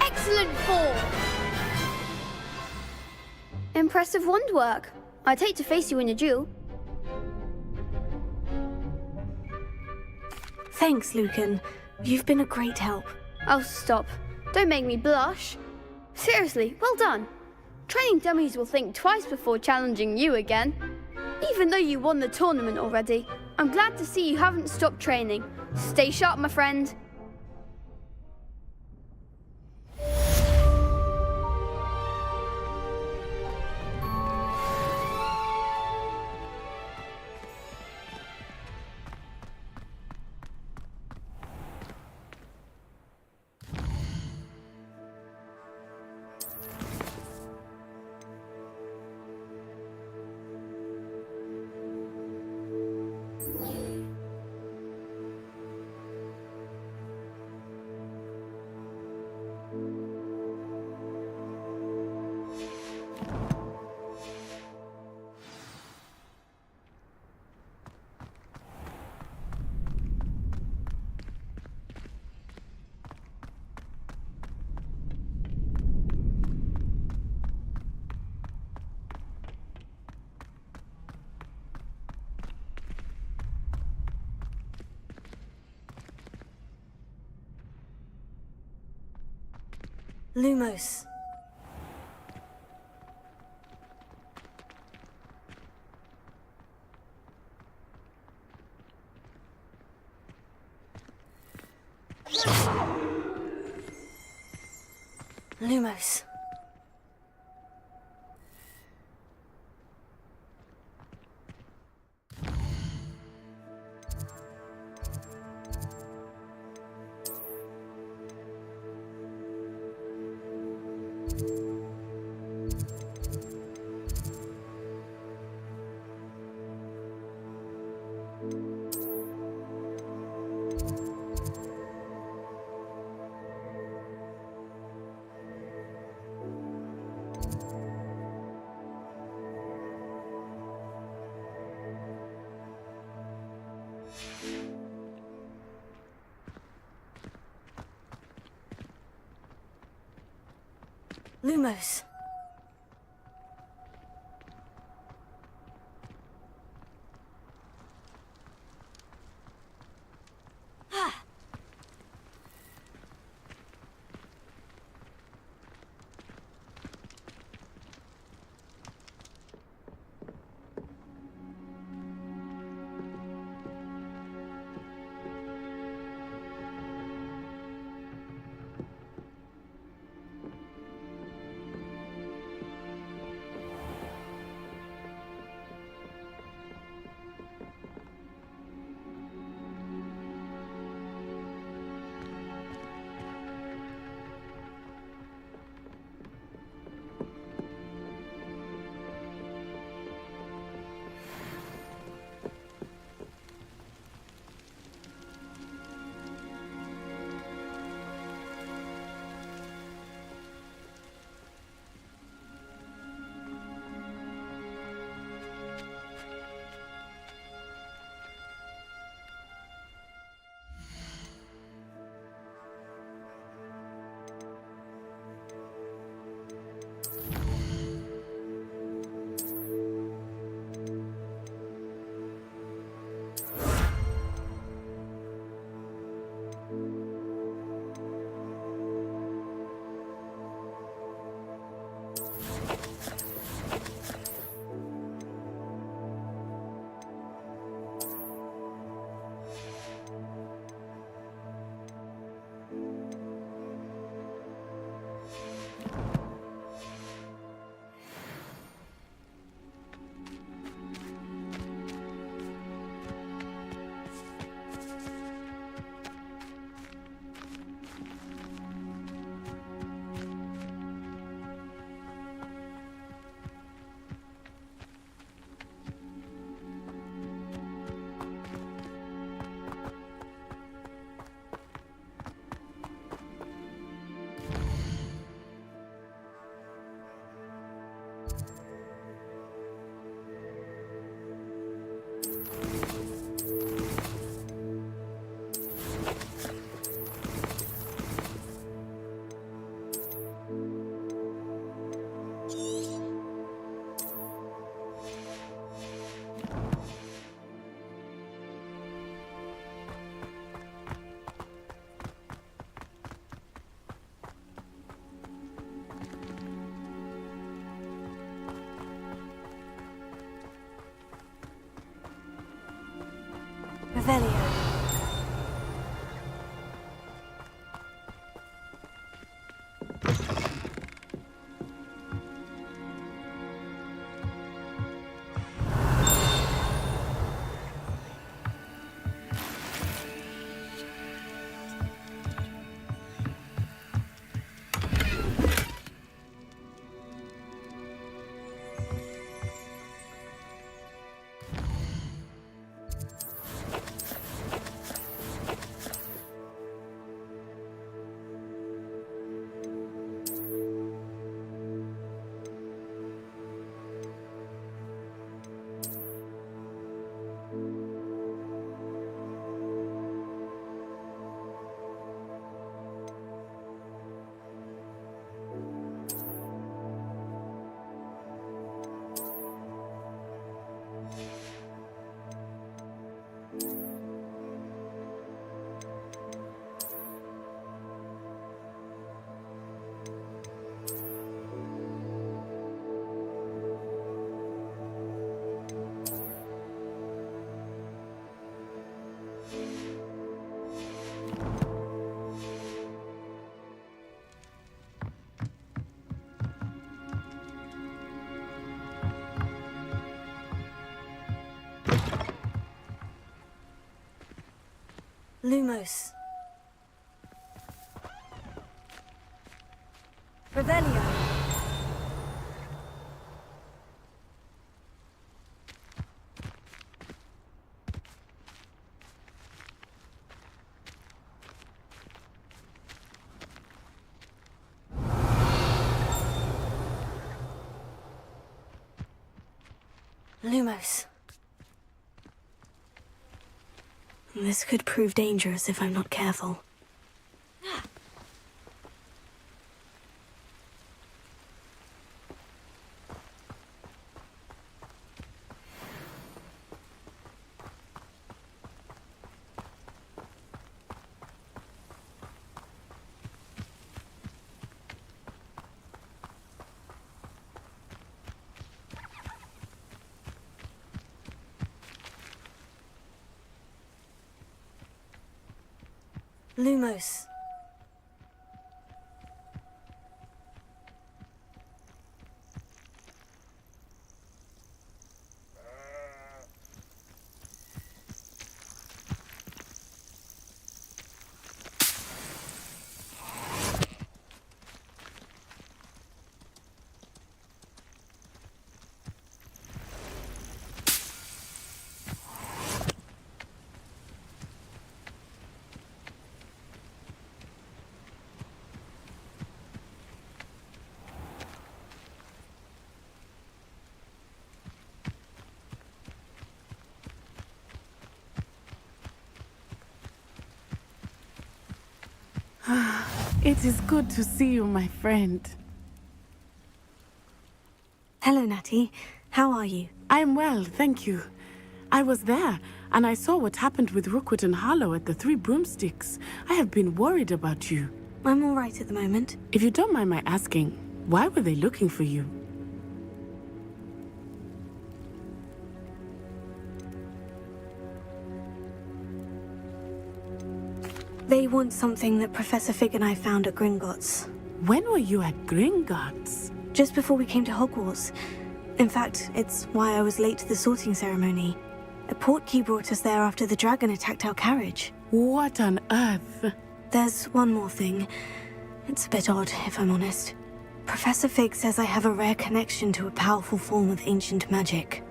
Excellent fall! Impressive wand work. I'd hate to face you in a duel. Thanks, Lucan. You've been a great help. Oh, stop. Don't make me blush. Seriously, well done. Training dummies will think twice before challenging you again. Even though you won the tournament already, I'm glad to see you haven't stopped training. Stay sharp, my friend. Lumos. Lumos. Lumos. Lumos. Revelio. Lumos. This could prove dangerous if I'm not careful. Lumos. It is good to see you, my friend. Hello, Natty. How are you? I'm well, thank you. I was there, and I saw what happened with Rookwood and Harlow at the Three Broomsticks. I have been worried about you. I'm all right at the moment. If you don't mind my asking, why were they looking for you? They want something that Professor Fig and I found at Gringotts. When were you at Gringotts? Just before we came to Hogwarts. In fact, it's why I was late to the sorting ceremony. A portkey brought us there after the dragon attacked our carriage. What on earth? There's one more thing. It's a bit odd, if I'm honest. Professor Fig says I have a rare connection to a powerful form of ancient magic.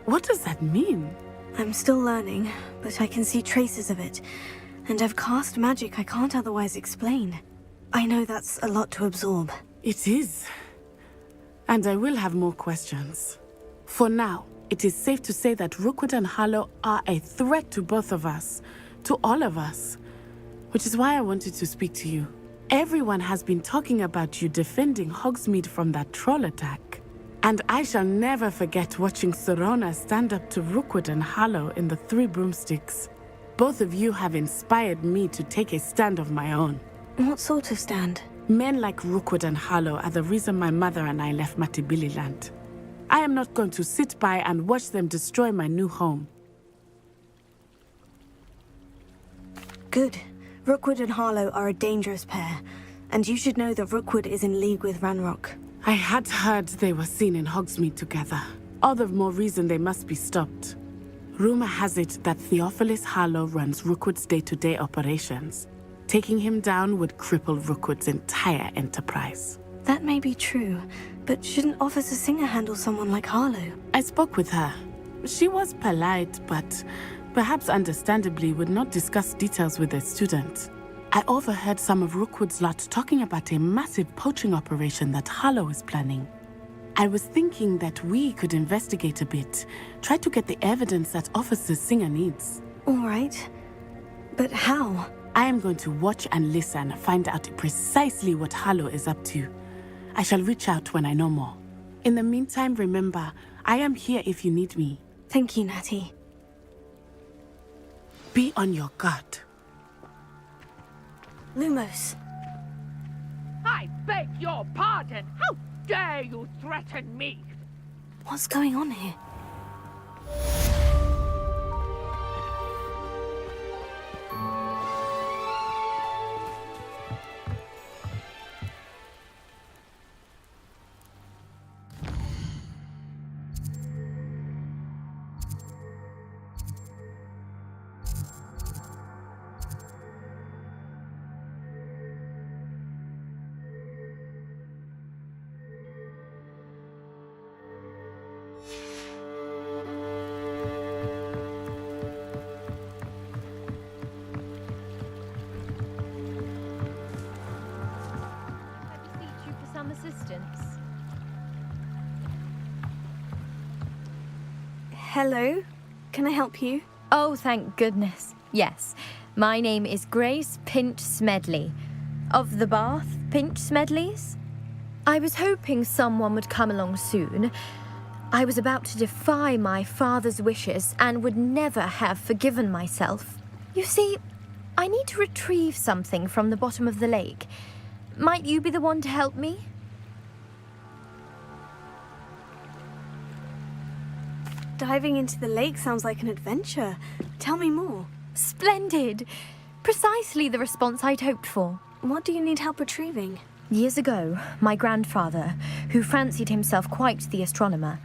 What does that mean? I'm still learning, but I can see traces of it. And I've cast magic I can't otherwise explain. I know that's a lot to absorb. It is. And I will have more questions. For now, it is safe to say that Rookwood and Harlow are a threat to both of us. To all of us. Which is why I wanted to speak to you. Everyone has been talking about you defending Hogsmeade from that troll attack. And I shall never forget watching Serona stand up to Rookwood and Harlow in the Three Broomsticks. Both of you have inspired me to take a stand of my own. What sort of stand? Men like Rookwood and Harlow are the reason my mother and I left Matabeleland. I am not going to sit by and watch them destroy my new home. Good. Rookwood and Harlow are a dangerous pair. And you should know that Rookwood is in league with Ranrock. I had heard they were seen in Hogsmeade together. All the more reason they must be stopped. Rumor has it that Theophilus Harlow runs Rookwood's day-to-day operations. Taking him down would cripple Rookwood's entire enterprise. That may be true, but shouldn't Officer Singer handle someone like Harlow? I spoke with her. She was polite, but perhaps understandably would not discuss details with a student. I overheard some of Rookwood's lot talking about a massive poaching operation that Harlow is planning. I was thinking that we could investigate a bit, try to get the evidence that Officer Singer needs. All right. But how? I am going to watch and listen, find out precisely what Harlow is up to. I shall reach out when I know more. In the meantime, remember, I am here if you need me. Thank you, Natty. Be on your guard. Lumos. I beg your pardon. How dare you threaten me? What's going on here? Hello? Can I help you? Oh, thank goodness. Yes. My name is Grace Pinch Smedley. Of the Bath Pinch Smedleys? I was hoping someone would come along soon. I was about to defy my father's wishes and would never have forgiven myself. You see, I need to retrieve something from the bottom of the lake. Might you be the one to help me? Diving into the lake sounds like an adventure. Tell me more. Splendid! Precisely the response I'd hoped for. What do you need help retrieving? Years ago, my grandfather, who fancied himself quite the astronomer,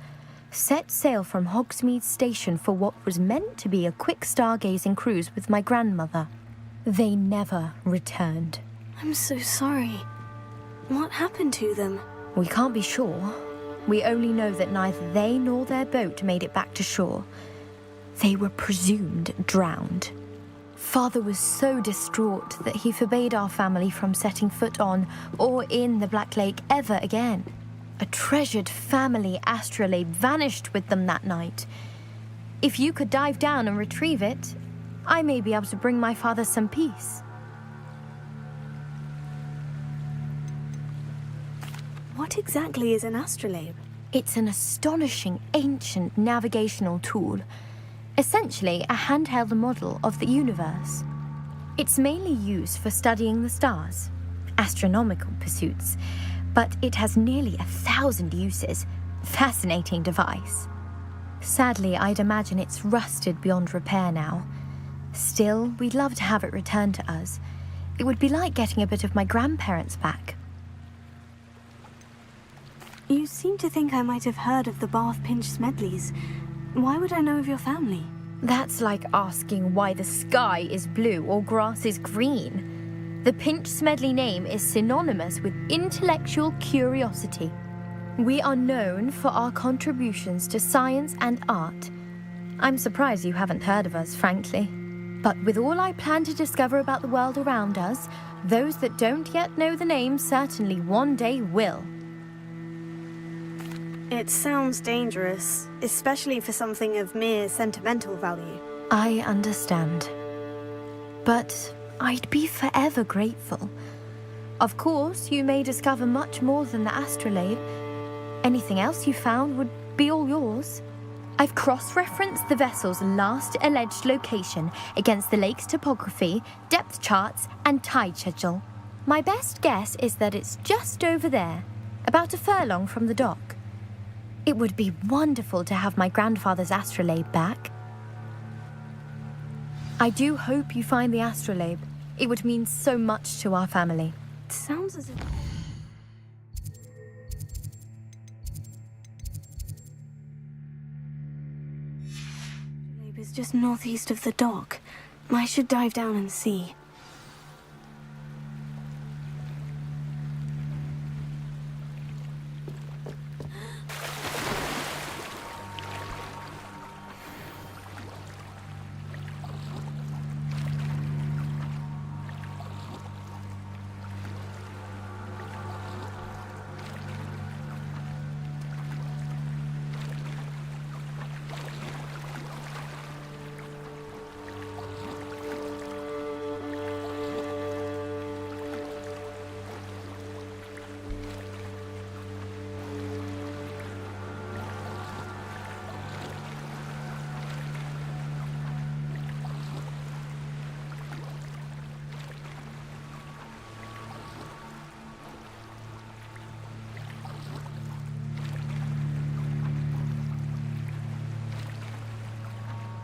set sail from Hogsmeade Station for what was meant to be a quick stargazing cruise with my grandmother. They never returned. I'm so sorry. What happened to them? We can't be sure. We only know that neither they nor their boat made it back to shore. They were presumed drowned. Father was so distraught that he forbade our family from setting foot on or in the Black Lake ever again. A treasured family astrolabe vanished with them that night. If you could dive down and retrieve it, I may be able to bring my father some peace. What exactly is an astrolabe? It's an astonishing ancient navigational tool. Essentially a handheld model of the universe. It's mainly used for studying the stars, astronomical pursuits, but it has nearly 1,000 uses. Fascinating device. Sadly, I'd imagine it's rusted beyond repair now. Still, we'd love to have it returned to us. It would be like getting a bit of my grandparents back. You seem to think I might have heard of the Bath Pinch Smedleys. Why would I know of your family? That's like asking why the sky is blue or grass is green. The Pinch Smedley name is synonymous with intellectual curiosity. We are known for our contributions to science and art. I'm surprised you haven't heard of us, frankly. But with all I plan to discover about the world around us, those that don't yet know the name certainly one day will. It sounds dangerous, especially for something of mere sentimental value. I understand. But I'd be forever grateful. Of course, you may discover much more than the astrolabe. Anything else you found would be all yours. I've cross-referenced the vessel's last alleged location against the lake's topography, depth charts, and tide schedule. My best guess is that it's just over there, about a furlong from the dock. It would be wonderful to have my grandfather's astrolabe back. I do hope you find the astrolabe. It would mean so much to our family. It sounds as if... The astrolabe is just northeast of the dock. I should dive down and see.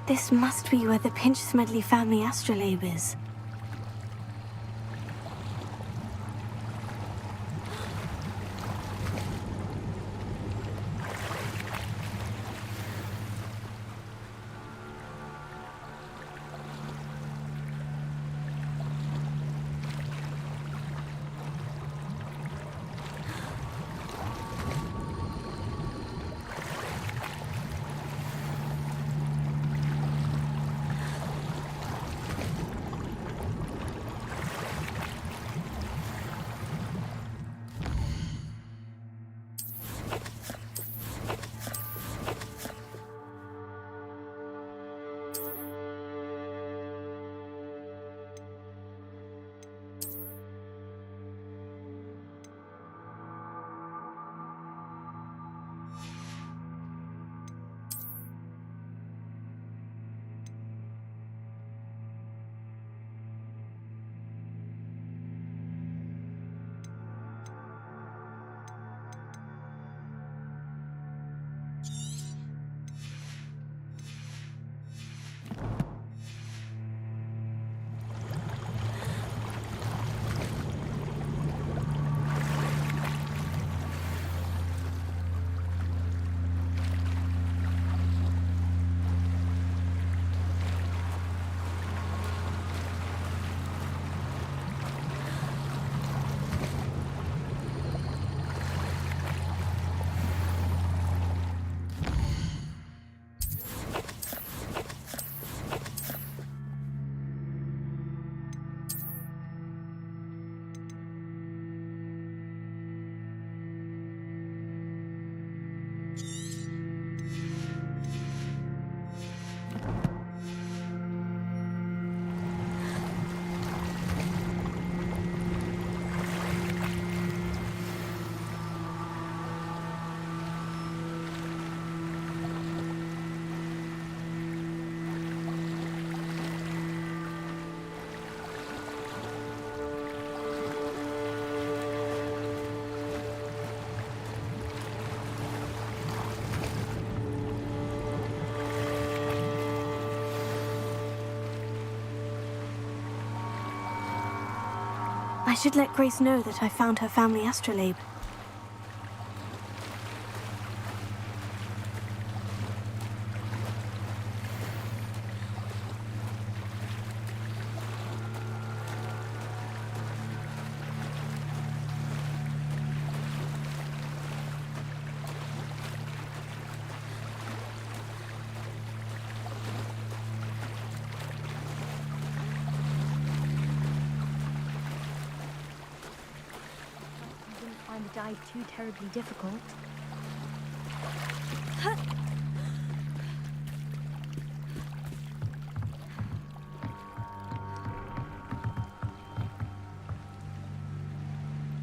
This must be where the Pinch Smedley family astrolabe is. I should let Grace know that I found her family astrolabe. The dive too terribly difficult.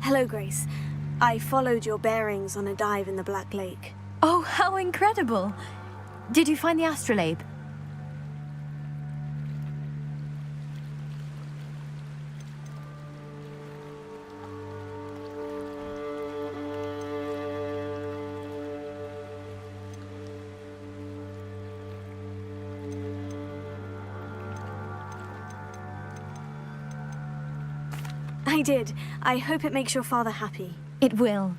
Hello, Grace. I followed your bearings on a dive in the Black Lake. Oh, how incredible! Did you find the astrolabe? I did. I hope it makes your father happy. It will.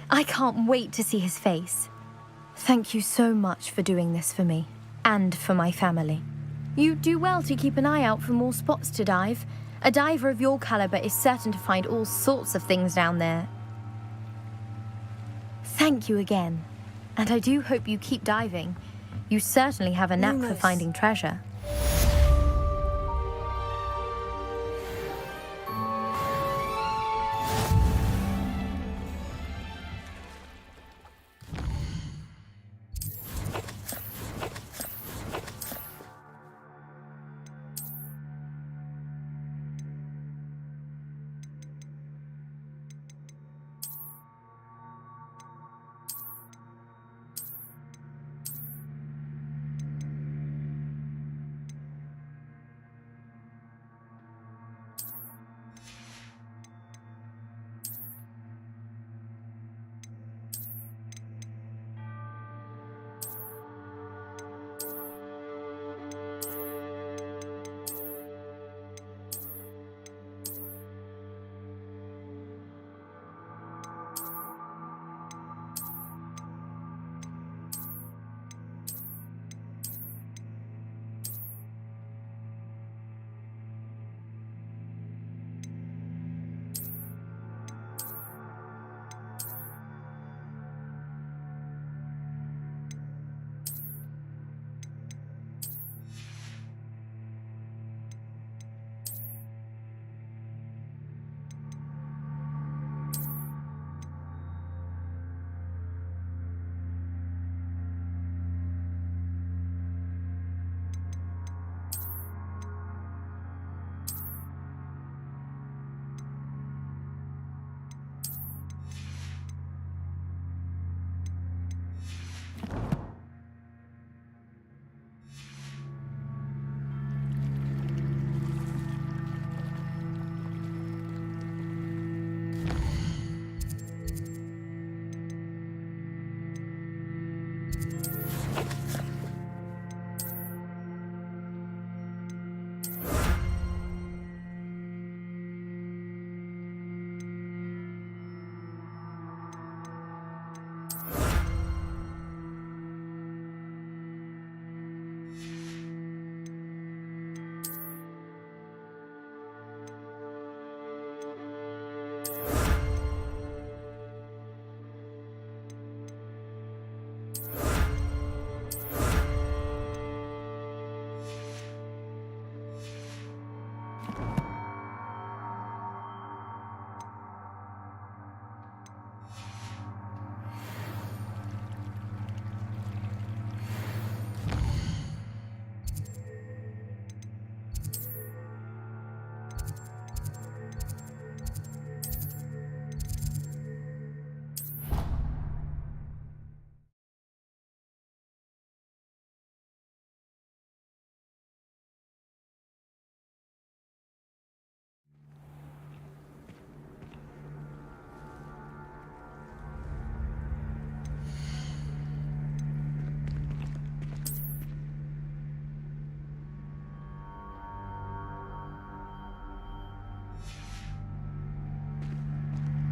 I can't wait to see his face. Thank you so much for doing this for me, and for my family. You do well to keep an eye out for more spots to dive. A diver of your caliber is certain to find all sorts of things down there. Thank you again. And I do hope you keep diving. You certainly have a knack for finding treasure.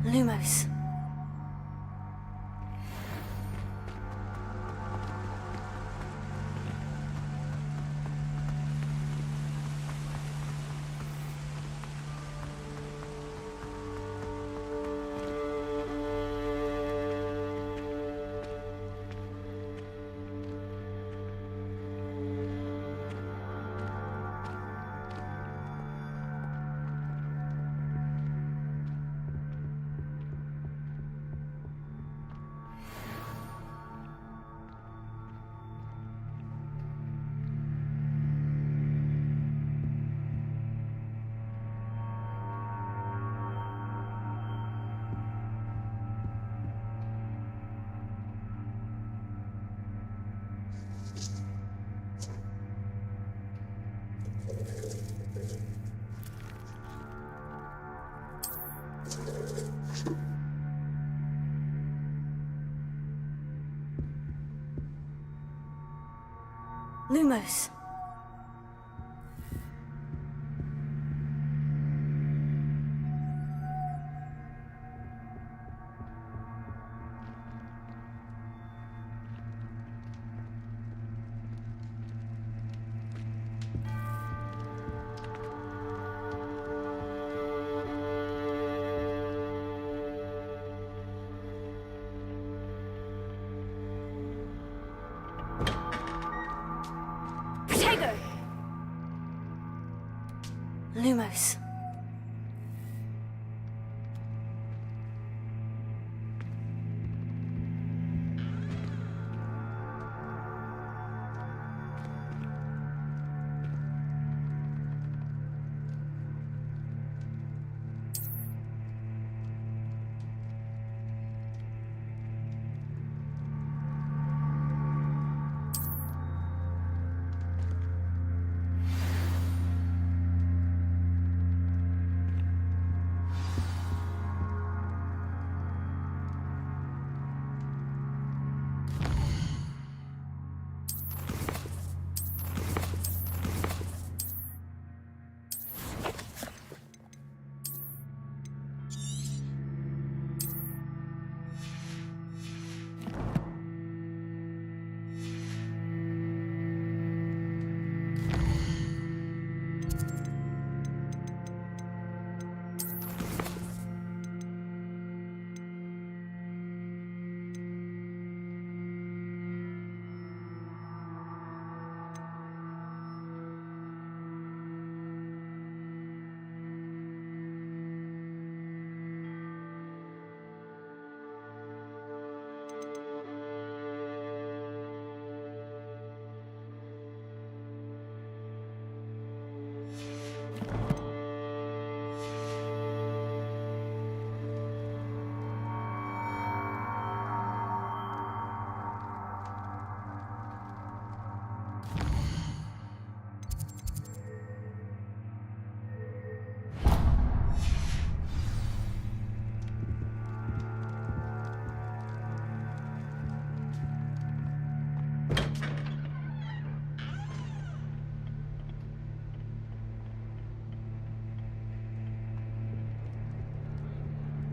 Lumos. Lumos. Lumos.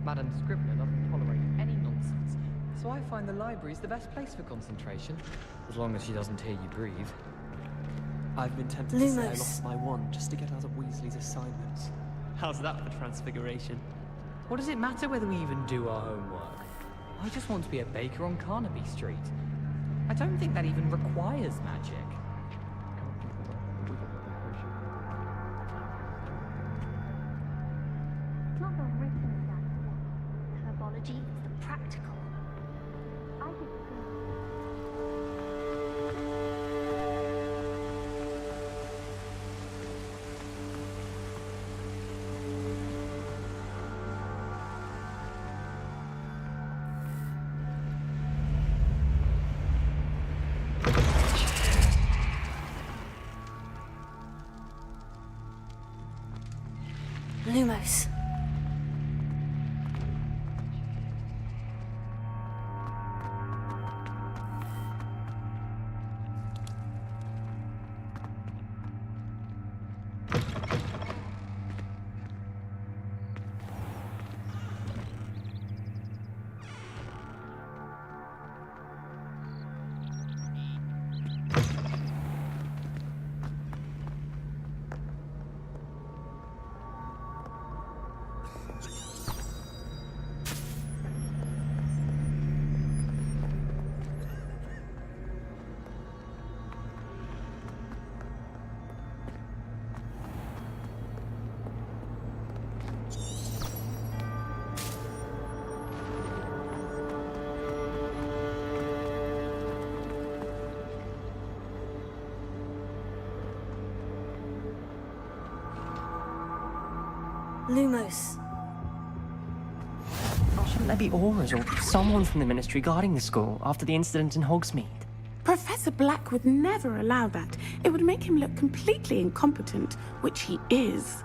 Madam Scrivener doesn't tolerate any nonsense, so I find the library's the best place for concentration, as long as she doesn't hear you breathe. I've been tempted to say I lost my wand just to get out of Weasley's assignments. How's that for transfiguration? What does it matter whether we even do our homework? I just want to be a baker on Carnaby Street. I don't think that even requires magic. It's not the written example. Herbology is the practical. I think Lumos. Lumos. Shouldn't there be auras or someone from the ministry guarding the school after the incident in Hogsmeade? Professor Black would never allow that. It would make him look completely incompetent, which he is.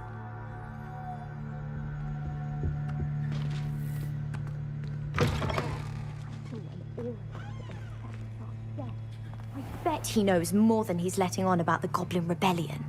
I bet he knows more than he's letting on about the Goblin Rebellion.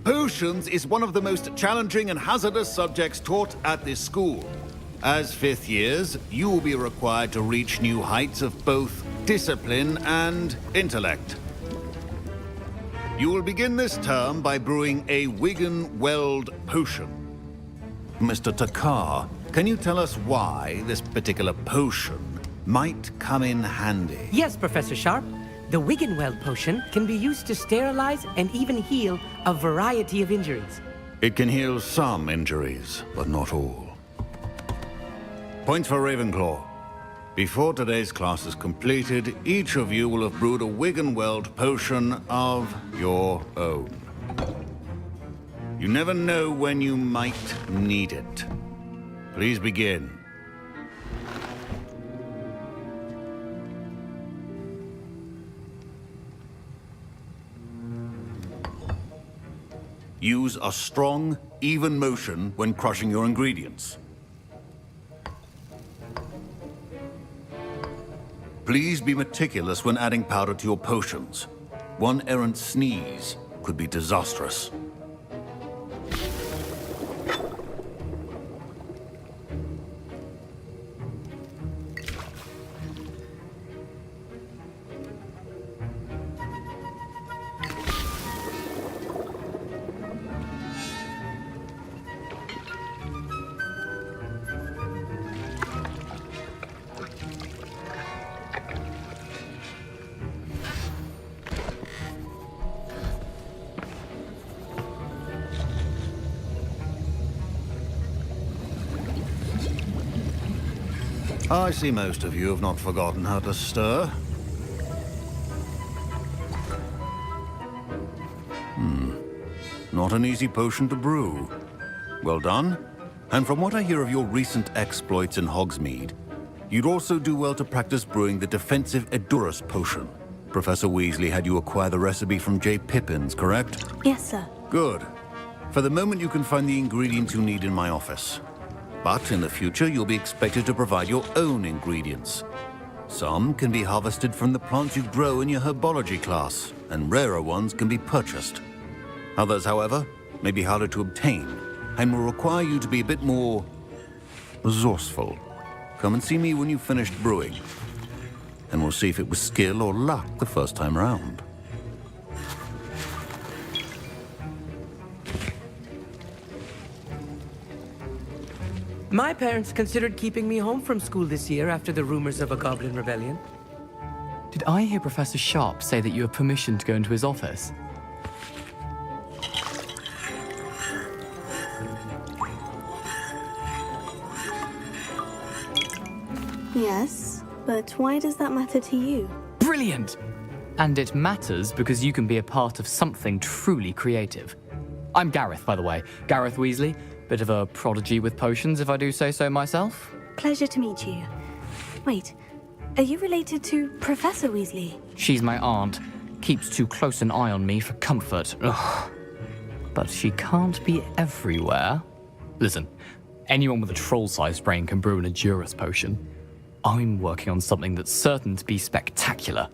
Potions is one of the most challenging and hazardous subjects taught at this school. As fifth years, you will be required to reach new heights of both discipline and intellect. You will begin this term by brewing a Wigan-Weld potion. Mr. Takar, can you tell us why this particular potion might come in handy? Yes, Professor Sharp. The Wigan-Weld potion can be used to sterilize and even heal a variety of injuries. It can heal some injuries, but not all. Points for Ravenclaw. Before today's class is completed, each of you will have brewed a Wigan-Weld potion of your own. You never know when you might need it. Please begin. Use a strong, even motion when crushing your ingredients. Please be meticulous when adding powder to your potions. One errant sneeze could be disastrous. I see most of you have not forgotten how to stir. Not an easy potion to brew. Well done. And from what I hear of your recent exploits in Hogsmeade, you'd also do well to practice brewing the defensive Edurus potion. Professor Weasley had you acquire the recipe from J. Pippins, correct? Yes, sir. Good. For the moment, you can find the ingredients you need in my office. But in the future, you'll be expected to provide your own ingredients. Some can be harvested from the plants you grow in your herbology class, and rarer ones can be purchased. Others, however, may be harder to obtain, and will require you to be a bit more resourceful. Come and see me when you've finished brewing, and we'll see if it was skill or luck the first time round. My parents considered keeping me home from school this year after the rumors of a Goblin Rebellion. Did I hear Professor Sharp say that you have permission to go into his office? Yes, but why does that matter to you? Brilliant! And it matters because you can be a part of something truly creative. I'm Gareth, by the way. Gareth Weasley. Bit of a prodigy with potions, if I do say so myself. Pleasure to meet you. Wait, are you related to Professor Weasley? She's my aunt. Keeps too close an eye on me for comfort. Ugh. But she can't be everywhere. Listen, anyone with a troll-sized brain can brew an Edurus potion. I'm working on something that's certain to be spectacular.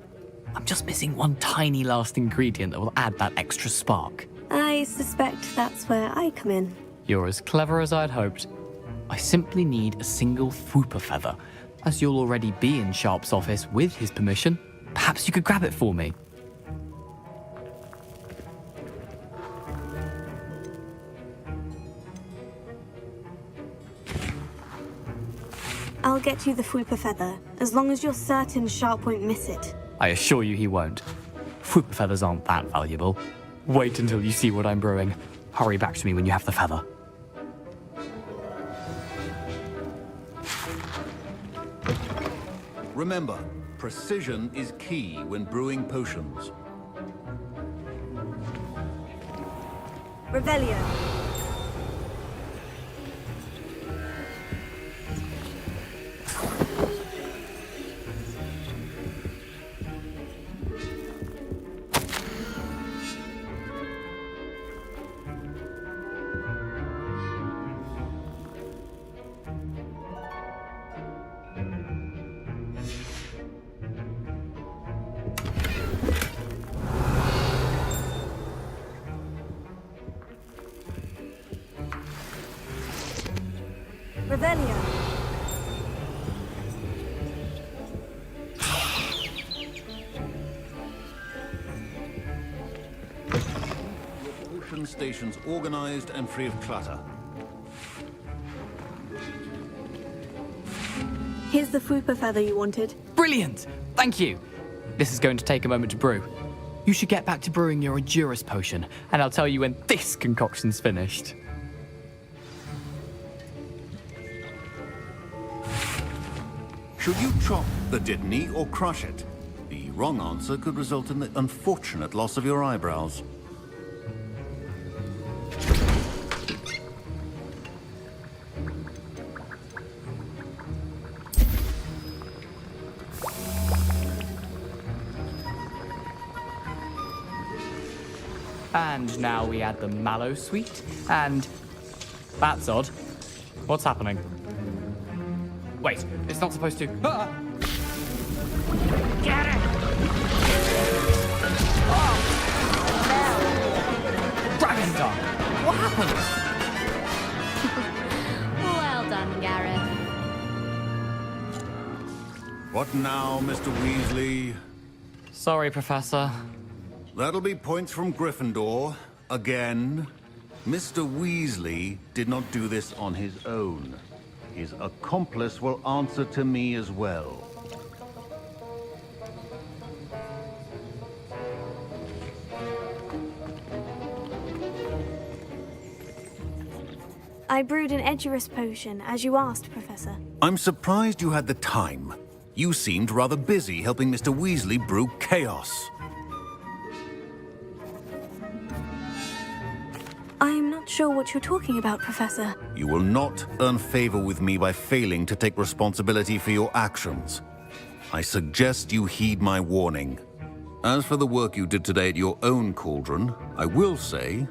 I'm just missing one tiny last ingredient that will add that extra spark. I suspect that's where I come in. You're as clever as I'd hoped. I simply need a single Whooper feather. As you'll already be in Sharp's office with his permission, perhaps you could grab it for me. I'll get you the Fupa feather, as long as you're certain Sharp won't miss it. I assure you he won't. Fupa feathers aren't that valuable. Wait until you see what I'm brewing. Hurry back to me when you have the feather. Remember, precision is key when brewing potions. Revelio. Revelio. Potion stations organized and free of clutter. Here's the Fupa feather you wanted. Brilliant! Thank you! This is going to take a moment to brew. You should get back to brewing your Endurance potion, and I'll tell you when this concoction's finished. Should you chop the Didney or crush it? The wrong answer could result in the unfortunate loss of your eyebrows. And now we add the mallow sweet, and... That's odd. What's happening? Wait, it's not supposed to... Ah! Get it! Oh! Dragon Dog! What happened? Well done, Gareth. What now, Mr. Weasley? Sorry, Professor. That'll be points from Gryffindor. Again. Mr. Weasley did not do this on his own. His accomplice will answer to me as well. I brewed an Edurus potion, as you asked, Professor. I'm surprised you had the time. You seemed rather busy helping Mr. Weasley brew chaos. I'm not sure what you're talking about, Professor. You will not earn favor with me by failing to take responsibility for your actions. I suggest you heed my warning. As for the work you did today at your own cauldron, I will say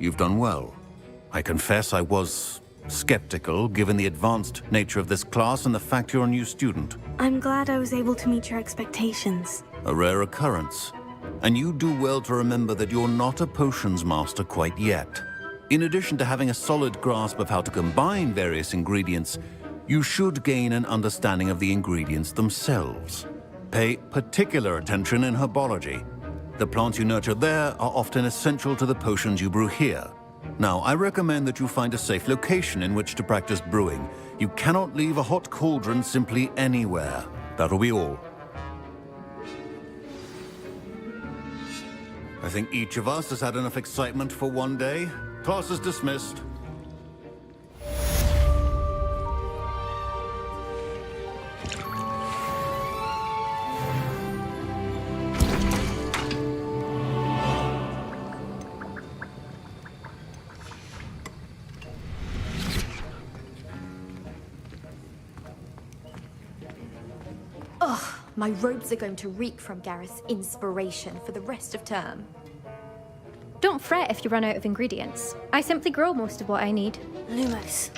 you've done well. I confess I was skeptical, given the advanced nature of this class and the fact you're a new student. I'm glad I was able to meet your expectations. A rare occurrence. And you do well to remember that you're not a potions master quite yet. In addition to having a solid grasp of how to combine various ingredients, you should gain an understanding of the ingredients themselves. Pay particular attention in herbology. The plants you nurture there are often essential to the potions you brew here. Now, I recommend that you find a safe location in which to practice brewing. You cannot leave a hot cauldron simply anywhere. That'll be all. I think each of us has had enough excitement for one day. Class is dismissed. Ugh, my robes are going to reek from Gareth's inspiration for the rest of term. Don't fret if you run out of ingredients. I simply grow most of what I need. Lumos,